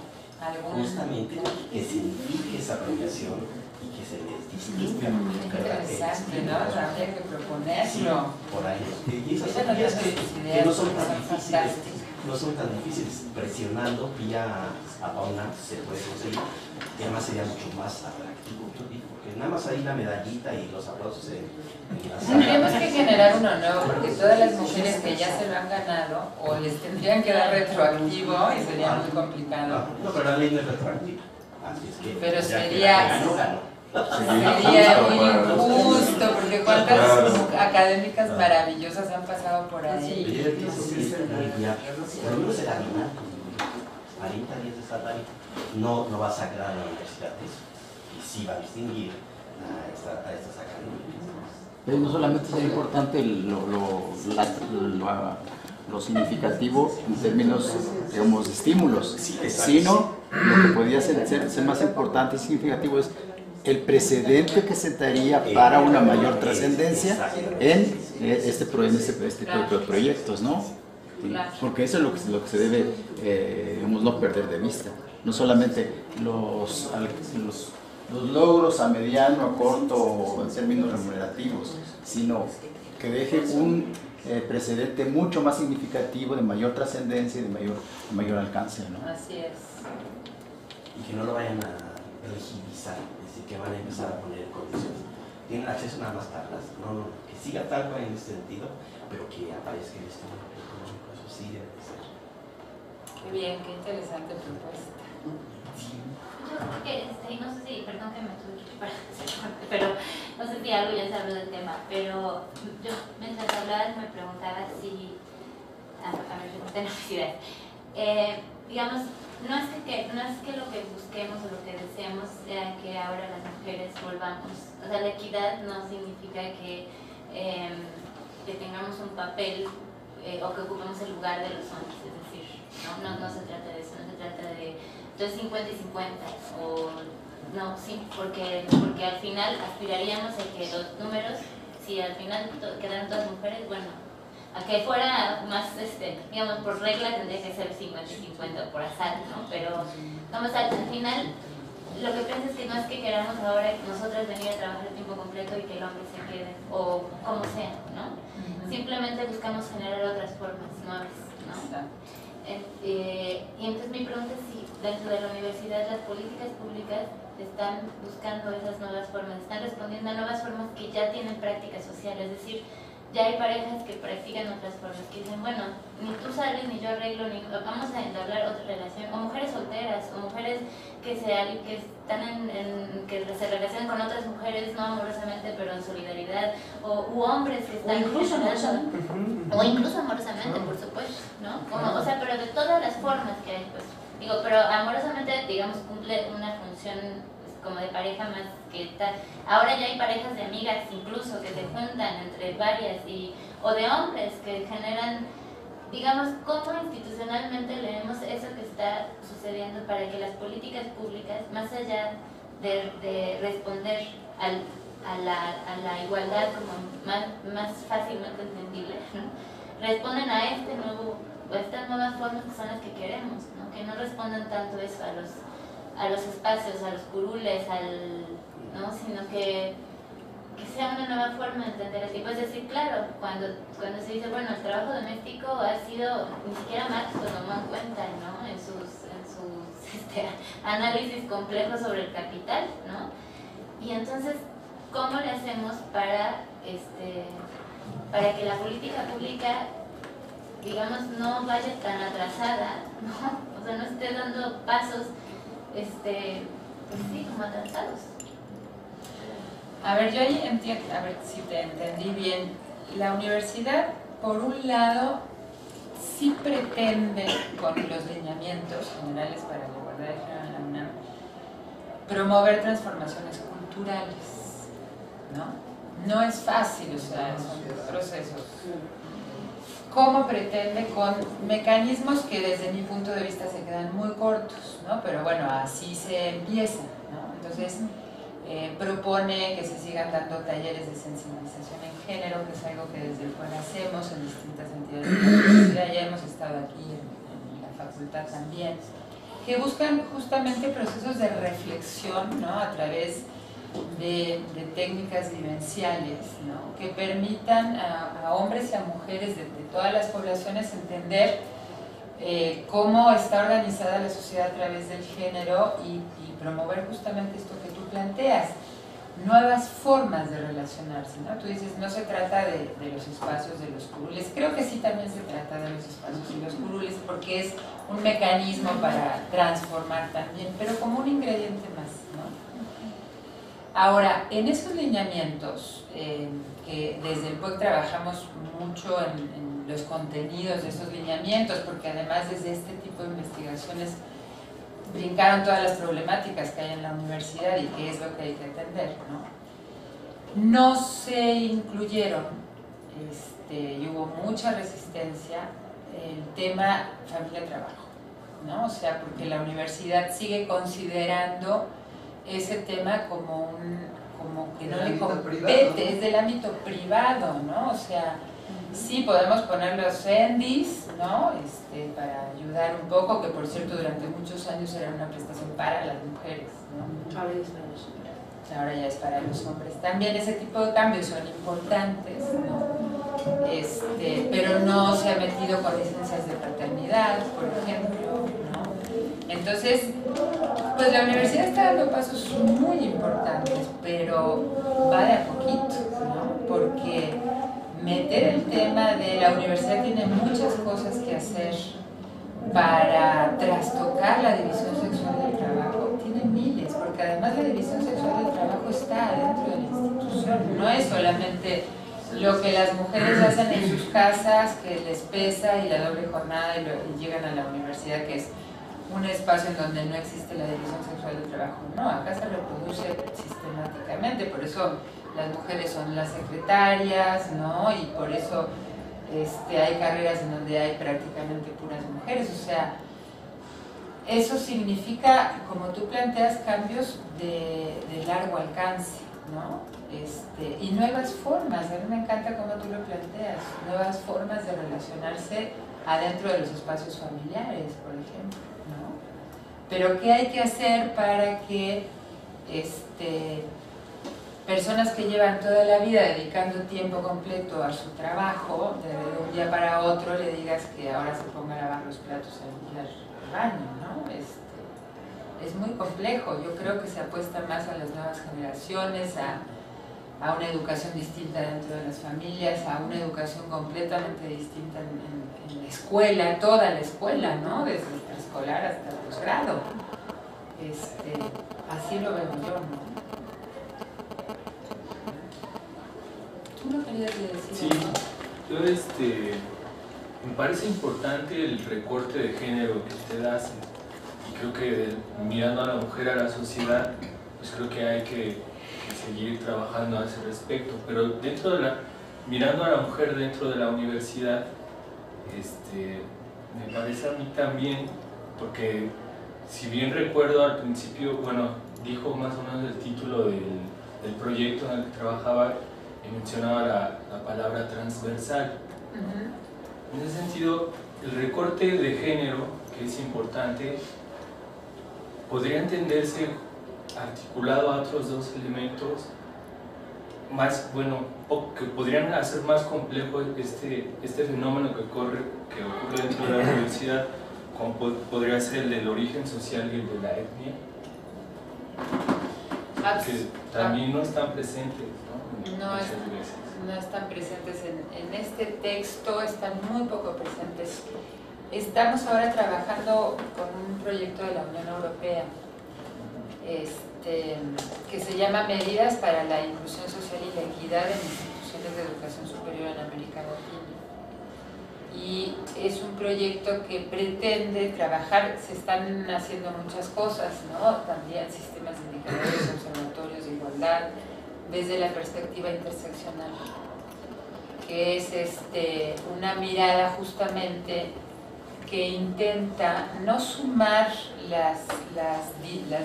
B: justamente que signifique esa premiación y que se les distinga.
A: Interesante, ¿no? Habría que proponerlo.
B: Sí, por ahí. Y esas ideas que no son tan difíciles, presionando vía a PAUNAM se puede conseguir, y además sería mucho más atractivo, porque nada más ahí la medallita y los aplausos en la sala.
A: Tendríamos que generar uno nuevo, porque todas las mujeres que ya se lo han ganado, o les tendrían que dar retroactivo y sería muy complicado.
B: No, pero la ley no es retroactiva. Así es que
A: pero
B: sería
A: muy injusto, porque cuántas académicas maravillosas han pasado por ahí.
B: Por lo menos el aguinaldo, 40 días de salario, no va a sacar a la universidad eso, y sí va a distinguir a estas académicas.
I: Pero no solamente sería importante lo significativo en términos, digamos, de estímulos, sino lo que podría ser más importante y significativo es el precedente que sentaría para una mayor trascendencia en este tipo de proyectos, ¿no? Sí, porque eso es lo que se debe, digamos, no perder de vista. No solamente los logros a mediano, a corto o en términos remunerativos, sino que deje un precedente mucho más significativo, de mayor trascendencia y de mayor alcance, ¿no?
A: Así es.
B: Y que no lo vayan a rigidizar, es decir, que van a empezar a poner condiciones. Tienen acceso nada más tablas, que siga tal cual en este sentido, pero que aparezca el estudio económico, eso sí debe de ser.
A: Qué bien, qué interesante propuesta.
J: Yo creo que, no sé si, perdón que me tuve que ir para hacer corte, pero no sé si algo ya se habló del tema, pero yo mientras hablabas me preguntaba si, a ver, tengo necesidad. Digamos, no es que lo que busquemos o lo que deseemos sea que ahora las mujeres volvamos, o sea, la equidad no significa que tengamos un papel o que ocupemos el lugar de los hombres, es decir, no se trata de eso, no se trata de entonces 50 y 50 o no, sí, porque al final aspiraríamos a que los números, si al final quedaran todas mujeres, bueno, a que fuera más, digamos, por regla tendría que ser 50 y 50 por azar, ¿no? Pero vamos al final, lo que pienso es que no es que queramos ahora nosotras venir a trabajar a tiempo completo y que el hombre se quede, o como sea, ¿no? Simplemente buscamos generar otras formas nuevas, ¿no? Y entonces mi pregunta es si dentro de la universidad las políticas públicas están buscando esas nuevas formas, están respondiendo a nuevas formas que ya tienen práctica social, es decir, ya hay parejas que practican otras formas, que dicen, bueno, ni tú sales, ni yo arreglo, ni vamos a entablar otra relación, o mujeres solteras, o mujeres que están que se relacionan con otras mujeres, no amorosamente, pero en solidaridad, u hombres que están... O incluso amorosamente, por supuesto, ¿no? O sea, pero de todas las formas que hay, pues, digo, pero amorosamente, digamos, cumple una función como de pareja más que tal. Ahora ya hay parejas de amigas incluso que se juntan entre varias o de hombres que generan, digamos, cómo institucionalmente leemos eso que está sucediendo para que las políticas públicas, más allá de responder a la igualdad como más fácilmente entendible, ¿no? Responden a estas nuevas formas que son las que queremos, ¿no? Que no respondan tanto eso a los espacios, a los curules, ¿no? Sino que sea una nueva forma de entender así. Pues decir, claro, cuando se dice, bueno, el trabajo doméstico ha sido, ni siquiera Marx lo tomó en cuenta, ¿no? En sus análisis complejos sobre el capital, ¿no? Y entonces, ¿cómo le hacemos para que la política pública, digamos, no vaya tan atrasada, ¿no? O sea, no esté dando pasos pues sí, como atrasados.
A: A ver, yo ahí entiendo, a ver si te entendí bien. La universidad, por un lado, sí pretende, con los lineamientos generales para la igualdad de género en la UNAM, promover transformaciones culturales, ¿no? No es fácil, o sea, son procesos. ¿Cómo pretende? Con mecanismos que desde mi punto de vista se quedan muy cortos, ¿no? Pero bueno, así se empieza, ¿no? Entonces, propone que se sigan dando talleres de sensibilización en género, que es algo que desde el CUEN hacemos en distintas entidades de la universidad, ya hemos estado aquí en la facultad también, que buscan justamente procesos de reflexión, ¿no? A través de técnicas vivenciales, ¿no? Que permitan a hombres y a mujeres de todas las poblaciones entender cómo está organizada la sociedad a través del género y promover justamente esto que tú planteas, nuevas formas de relacionarse, ¿no? Tú dices, no se trata de los espacios, de los curules, creo que sí también se trata de los espacios y los curules porque es un mecanismo para transformar también, pero como un ingrediente más, ¿no? Ahora, en esos lineamientos, que desde el PUEC trabajamos mucho en los contenidos de esos lineamientos, porque además desde este tipo de investigaciones brincaron todas las problemáticas que hay en la universidad y qué es lo que hay que atender, ¿no? No se incluyeron, y hubo mucha resistencia, el tema familia-trabajo, ¿no? O sea, porque la universidad sigue considerando ese tema como que no le compete, es del ámbito privado, ¿no? O sea, sí podemos poner los ENDIs, ¿no? Para ayudar un poco, que por cierto durante muchos años era una prestación para las mujeres, ¿no?
E: Ahora ya es para los hombres.
A: Ahora ya es para los hombres. También ese tipo de cambios son importantes, ¿no? Pero no se ha metido con licencias de paternidad, por ejemplo, ¿no? Entonces, pues la universidad está dando pasos muy importantes, pero va de a poquito, ¿no? Porque meter el tema de la universidad tiene muchas cosas que hacer para trastocar la división sexual del trabajo, tiene miles, porque además la división sexual del trabajo está dentro de la institución, es solamente lo que las mujeres hacen en sus casas, que les pesa, y la doble jornada, y llegan a la universidad, que es un espacio en donde no existe la división sexual del trabajo. No, acá se reproduce sistemáticamente, por eso las mujeres son las secretarias, ¿no? Y por eso hay carreras en donde hay prácticamente puras mujeres. O sea, eso significa, como tú planteas, cambios de largo alcance, ¿no? Y nuevas formas. A mí me encanta cómo tú lo planteas, nuevas formas de relacionarse adentro de los espacios familiares, por ejemplo, ¿no? Pero ¿qué hay que hacer para que personas que llevan toda la vida dedicando tiempo completo a su trabajo, de un día para otro le digas que ahora se ponga a lavar los platos y a limpiar el baño, ¿no? Es muy complejo. Yo creo que se apuesta más a las nuevas generaciones, a una educación distinta dentro de las familias, a una educación completamente distinta en la escuela, toda la escuela, ¿no? Desde el preescolar hasta el posgrado. Así lo veo yo, ¿no? ¿Tú no querías decir?
K: Sí, yo me parece importante el recorte de género que usted hace, y creo que mirando a la mujer, a la sociedad, pues creo que hay que seguir trabajando a ese respecto, pero mirando a la mujer dentro de la universidad, me parece a mí también, porque si bien recuerdo al principio, bueno, dijo más o menos el título del proyecto en el que trabajaba, y mencionaba la palabra transversal. En ese sentido, el recorte de género, que es importante, podría entenderse articulado a otros dos elementos más, bueno, que podrían hacer más complejo este fenómeno que ocurre dentro de la universidad, como podría ser el del origen social y el de la etnia, que también no están presentes, ¿no?
A: No están presentes en este texto, están muy poco presentes. Estamos ahora trabajando con un proyecto de la Unión Europea que se llama Medidas para la Inclusión Social y la Equidad en Instituciones de Educación Superior en América Latina. Y es un proyecto que pretende trabajar, se están haciendo muchas cosas, ¿no? También sistemas de indicadores, observatorios de igualdad, desde la perspectiva interseccional, que es una mirada justamente que intenta no sumar las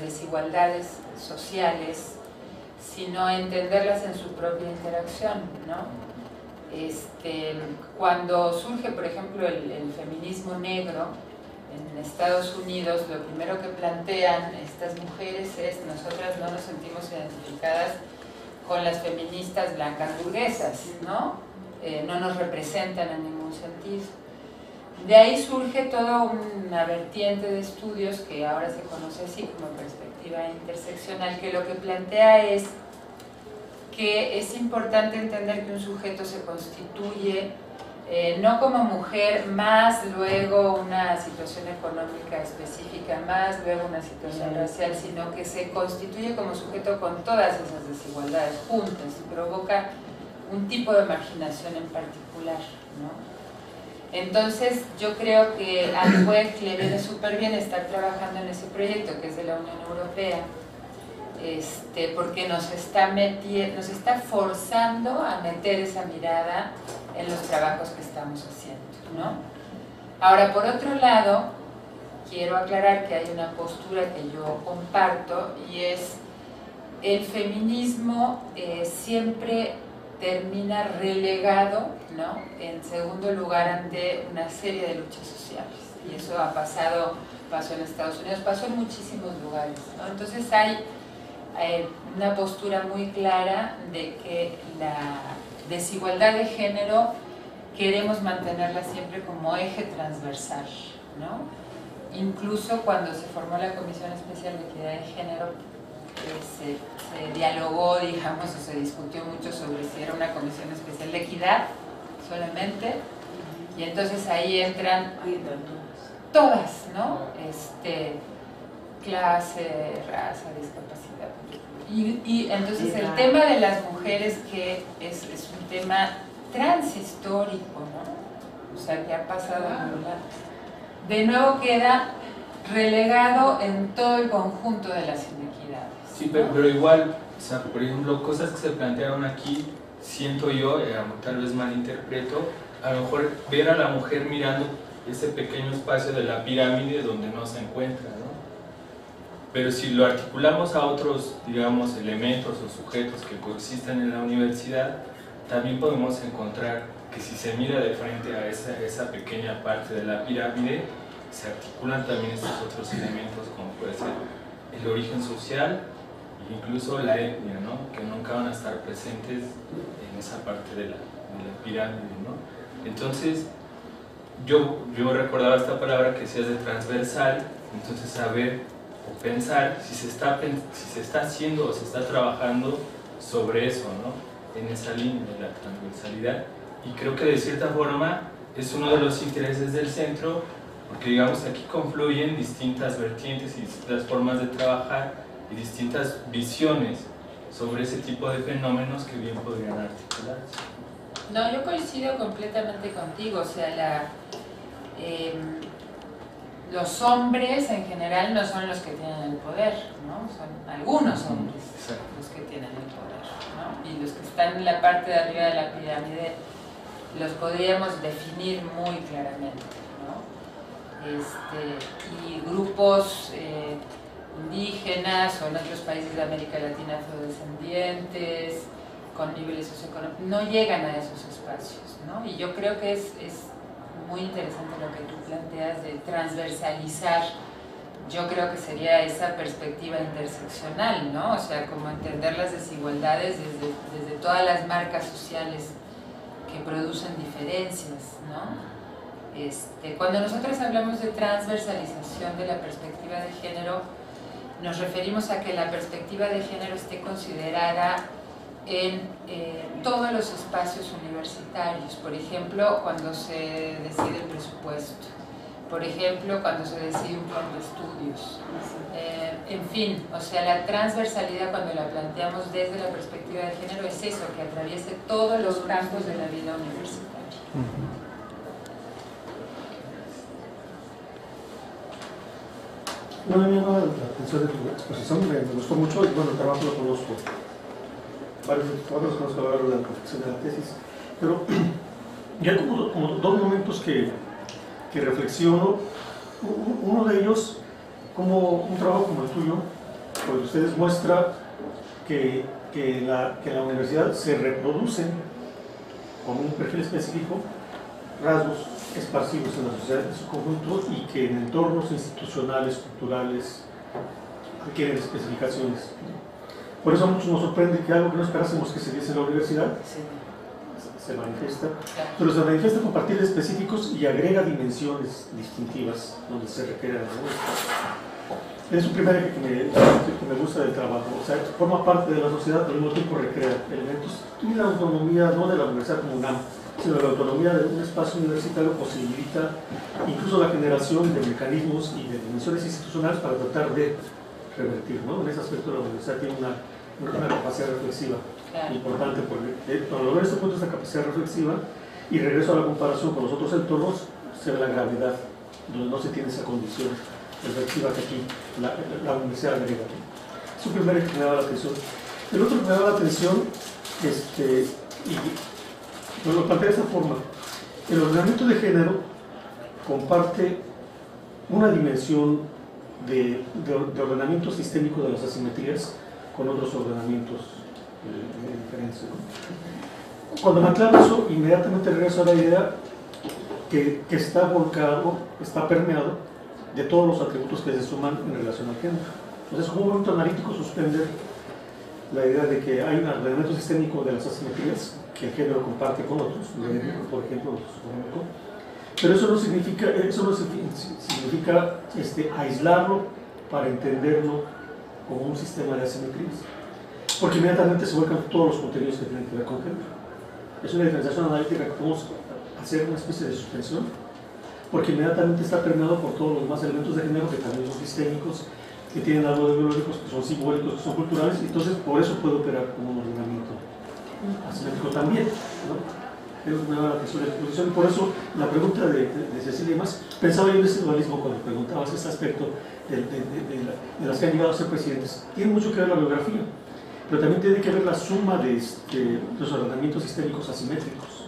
A: desigualdades sociales, sino entenderlas en su propia interacción, ¿no? Cuando surge, por ejemplo, el feminismo negro en Estados Unidos, lo primero que plantean estas mujeres es: nosotras no nos sentimos identificadas con las feministas blancas burguesas, ¿no? No nos representan en ningún sentido. De ahí surge toda una vertiente de estudios que ahora se conoce así como perspectiva interseccional, que lo que plantea es que es importante entender que un sujeto se constituye no como mujer, más luego una situación económica específica, más luego una situación racial, sino que se constituye como sujeto con todas esas desigualdades juntas y provoca un tipo de marginación en particular, ¿no? Entonces yo creo que al WEC le viene súper bien estar trabajando en ese proyecto que es de la Unión Europea, porque nos está forzando a meter esa mirada en los trabajos que estamos haciendo, ¿no? Ahora, por otro lado, quiero aclarar que hay una postura que yo comparto, y es: el feminismo siempre termina relegado, ¿no?, en segundo lugar ante una serie de luchas sociales, y eso pasó en Estados Unidos, pasó en muchísimos lugares, ¿no? Entonces hay una postura muy clara de que la desigualdad de género queremos mantenerla siempre como eje transversal, ¿no? Incluso cuando se formó la Comisión Especial de Equidad de Género, se dialogó, digamos, o se discutió mucho sobre si era una Comisión Especial de Equidad solamente, y entonces ahí entran todas, ¿no? Clase, raza, discapacidad, Y entonces el tema de las mujeres, que es un tema transhistórico, ¿no? O sea, que ha pasado de nuevo queda relegado en todo el conjunto de las inequidades, ¿no?
K: Sí, pero igual, o sea, por ejemplo, cosas que se plantearon aquí, siento yo, tal vez malinterpreto, a lo mejor ver a la mujer mirando ese pequeño espacio de la pirámide donde no se encuentra, ¿no? Pero si lo articulamos a otros, digamos, elementos o sujetos que coexisten en la universidad, también podemos encontrar que si se mira de frente a esa pequeña parte de la pirámide, se articulan también estos otros elementos, como puede ser el origen social e incluso la etnia, ¿no? Que nunca van a estar presentes en esa parte de la pirámide, ¿no? Entonces, yo recordaba esta palabra que decías de transversal, entonces saber o pensar si se está haciendo o se está trabajando sobre eso, ¿no? En esa línea de la transversalidad. Y creo que de cierta forma es uno de los intereses del centro, porque digamos aquí confluyen distintas vertientes y distintas formas de trabajar y distintas visiones sobre ese tipo de fenómenos que bien podrían articularse.
A: No, yo coincido completamente contigo, o sea, los hombres en general no son los que tienen el poder, ¿no? Son algunos hombres los que tienen el poder, ¿no? Y los que están en la parte de arriba de la pirámide los podríamos definir muy claramente, ¿no? Y grupos indígenas o en otros países de América Latina afrodescendientes, con niveles socioeconómicos, no llegan a esos espacios, ¿no? Y yo creo que es muy interesante lo que tú planteas de transversalizar. Yo creo que sería esa perspectiva interseccional, ¿no? O sea, como entender las desigualdades desde todas las marcas sociales que producen diferencias, ¿no? Cuando nosotros hablamos de transversalización de la perspectiva de género, nos referimos a que la perspectiva de género esté considerada en todos los espacios universitarios, por ejemplo, cuando se decide el presupuesto, por ejemplo, cuando se decide un plan de estudios, en fin, o sea, la transversalidad cuando la planteamos desde la perspectiva de género es eso, que atraviese todos los campos de la vida universitaria.
L: No me llama la atención de tu exposición, me gustó mucho y bueno, el trabajo lo conozco. Varios los conozco a lo largo de la confección de la tesis, pero ya hay como dos momentos que reflexiono. Uno de ellos, como un trabajo como el tuyo, pues ustedes muestra que la universidad se reproducen con un perfil específico rasgos esparcidos en la sociedad en su conjunto y que en entornos institucionales, culturales, requieren especificaciones. Por eso a muchos nos sorprende que algo que no esperásemos que se diese en la universidad se manifiesta, pero se manifiesta con partidos específicos y agrega dimensiones distintivas donde se requiere la muestra. Es un primer eje que me gusta del trabajo, o sea, forma parte de la sociedad, pero al mismo tiempo recrea elementos y la autonomía no de la universidad como UNAM, sino la autonomía de un espacio universitario posibilita incluso la generación de mecanismos y de dimensiones institucionales para tratar de revertir, ¿no? En ese aspecto la universidad tiene una capacidad reflexiva importante, porque para lograr este punto, esta capacidad reflexiva, y regreso a la comparación con los otros entornos, se ve la gravedad, donde no se tiene esa condición reflexiva que aquí la universidad agrega. Es un primer que me daba la atención. El otro que me daba la atención, y lo planteé de esta forma: el ordenamiento de género comparte una dimensión de ordenamiento sistémico de las asimetrías con otros ordenamientos de diferencia, ¿no? Cuando me aclaro eso, inmediatamente regreso a la idea que está volcado, está permeado de todos los atributos que se suman en relación al género. Entonces, como un momento analítico, suspender la idea de que hay un ordenamiento sistémico de las asimetrías que el género comparte con otros, por ejemplo, pero eso no significa aislarlo para entenderlo como un sistema de asimetrías, porque inmediatamente se vuelcan todos los contenidos que tienen que ver con género. Es una diferenciación analítica que podemos hacer una especie de suspensión, porque inmediatamente está permeado por todos los demás elementos de género que también son sistémicos que tienen algo de biológicos, que son simbólicos, que son culturales, y entonces por eso puede operar como un ordenamiento asimétrico también, ¿no? Creo que me da la atención de la exposición, y por eso la pregunta de Cecilia y más, pensaba yo en ese dualismo cuando preguntabas ese aspecto de las que han llegado a ser presidentes. Tiene mucho que ver la biografía, pero también tiene que ver la suma de los ordenamientos sistémicos asimétricos,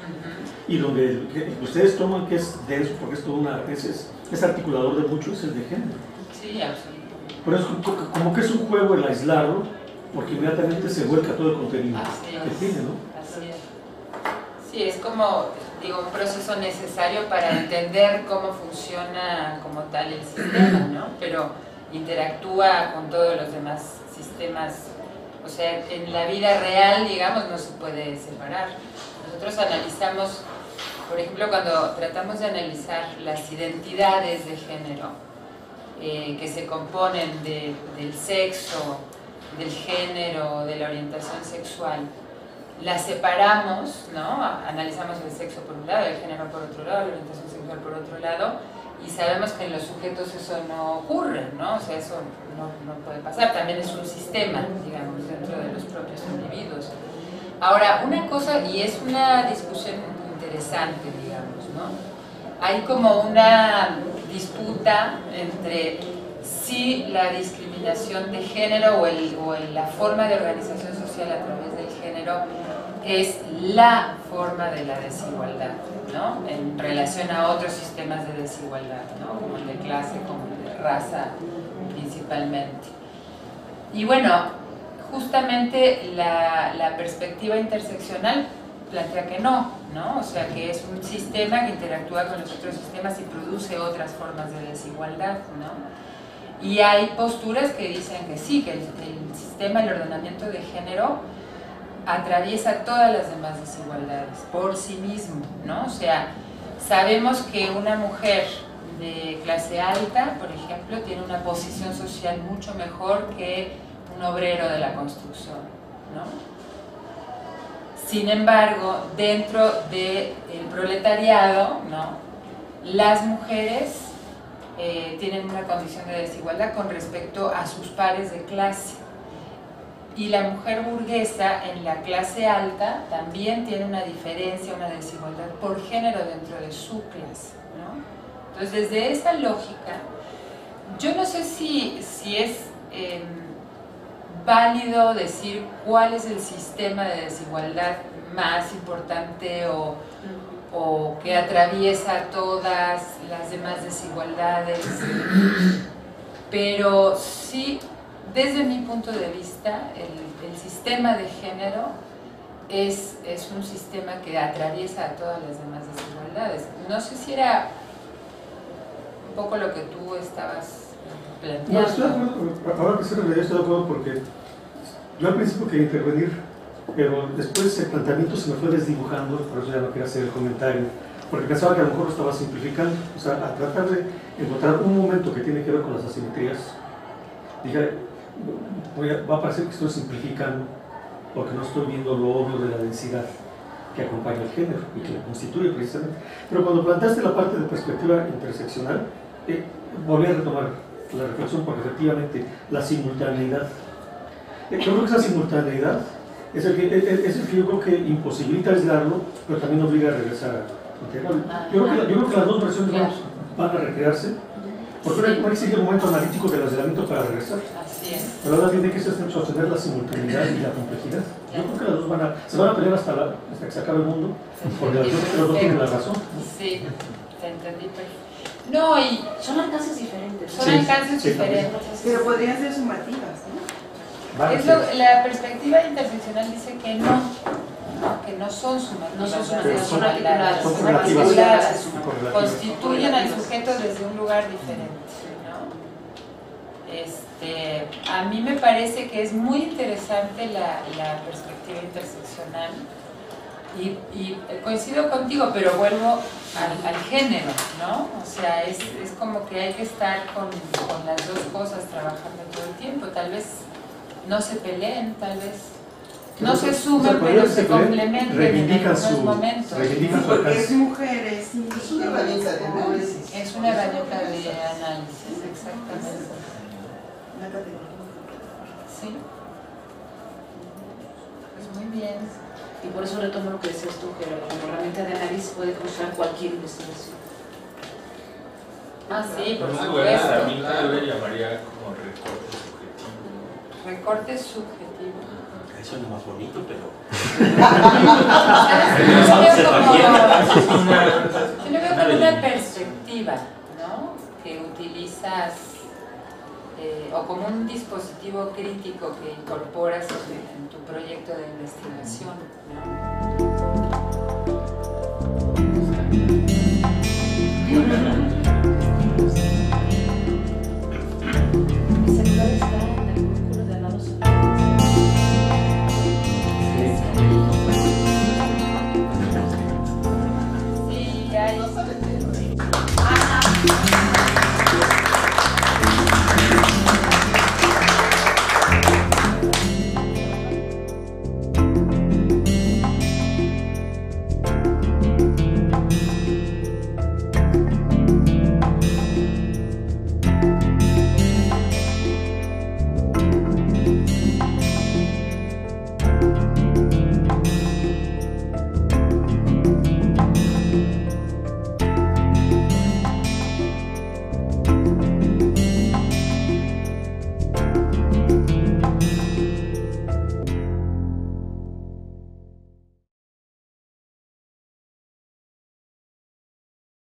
L: y donde ustedes toman que es denso, porque es todo es articulador de mucho, es el de género.
A: Sí, absolutamente.
L: Pero es como que es un juego el aislarlo, porque inmediatamente se vuelca todo el contenido que tiene, ¿no?
A: Así es. Sí, es como, digo, un proceso necesario para entender cómo funciona como tal el sistema, ¿no? Pero interactúa con todos los demás sistemas. O sea, en la vida real, digamos, no se puede separar. Nosotros analizamos, por ejemplo, cuando tratamos de analizar las identidades de género que se componen del sexo, del género, de la orientación sexual, las separamos, ¿no? Analizamos el sexo por un lado, el género por otro lado, la orientación sexual por otro lado, y sabemos que en los sujetos eso no ocurre, ¿no? O sea, eso no puede pasar. También es un sistema, digamos, dentro de los propios individuos. Ahora, una cosa, y es una discusión interesante, digamos, ¿no? Hay como una disputa entre si la discriminación de género o la forma de organización social a través del género es la forma de la desigualdad, ¿no? En relación a otros sistemas de desigualdad, ¿no? Como el de clase, como el de raza principalmente. Y bueno, justamente la perspectiva interseccional plantea que no, ¿no? O sea, que es un sistema que interactúa con los otros sistemas y produce otras formas de desigualdad, ¿no? Y hay posturas que dicen que sí, que el sistema, el ordenamiento de género atraviesa todas las demás desigualdades por sí mismo, ¿no? O sea, sabemos que una mujer de clase alta, por ejemplo, tiene una posición social mucho mejor que un obrero de la construcción, ¿no? Sin embargo, dentro del proletariado, ¿no? Las mujeres tienen una condición de desigualdad con respecto a sus pares de clase. Y la mujer burguesa en la clase alta también tiene una diferencia, una desigualdad por género dentro de su clase, ¿no? Entonces, desde esa lógica, yo no sé si es válido decir cuál es el sistema de desigualdad más importante o que atraviesa todas las demás desigualdades, pero sí, desde mi punto de vista, el sistema de género es un sistema que atraviesa a todas las demás desigualdades. No sé si era un poco lo que tú estabas planteando.
L: No, estoy de acuerdo. Ahora que se me estoy de acuerdo porque yo al principio quería intervenir, pero después el planteamiento se me fue desdibujando, por eso ya no quería hacer el comentario, porque pensaba que a lo mejor lo estaba simplificando. O sea, a tratar de encontrar un momento que tiene que ver con las asimetrías, dije, va a parecer que estoy simplificando porque no estoy viendo lo obvio de la densidad que acompaña el género y que lo constituye precisamente. Pero cuando planteaste la parte de perspectiva interseccional, volví a retomar la reflexión porque efectivamente la simultaneidad, yo creo que esa simultaneidad es el que yo creo que imposibilita aislarlo, pero también obliga a regresar a integrarlo. Yo creo que las dos versiones van a recrearse, porque no existe el momento analítico del aislamiento para regresar. Pero ahora tiene que sostener la simultaneidad y la complejidad. Yo creo que las dos se van a pelear hasta que se acabe el mundo, porque los dos tienen la razón.
A: Sí, te entendí. No, y
H: son alcances diferentes.
A: Son alcances diferentes.
G: Pero podrían ser sumativas, ¿no?
A: La perspectiva interseccional dice que no son sumativas,
H: son articuladas,
A: son articuladas, constituyen al sujeto desde un lugar diferente, ¿no? A mí me parece que es muy interesante la perspectiva interseccional y coincido contigo, pero vuelvo al género, ¿no? O sea, es como que hay que estar con las dos cosas trabajando todo el tiempo. Tal vez no se peleen, tal vez no se sumen, pero se complementen en algunos momentos.
G: Porque es mujeres.
C: Es una herramienta de análisis.
A: Es una herramienta de análisis, exactamente.
G: la categoría.
A: Sí. Pues muy bien.
H: Y por eso retomo lo que decías tú, que como herramienta de análisis puede cruzar cualquier investigación.
A: Ah, sí, por
K: Muy
A: supuesto.
K: buena herramienta, yo le llamaría como recorte subjetivo.
A: Recorte subjetivo.
B: Eso es lo más bonito, pero...
A: Yo lo veo como una perspectiva, ¿no? Que utilizas, o como un dispositivo crítico que incorporas en tu proyecto de investigación, ¿no?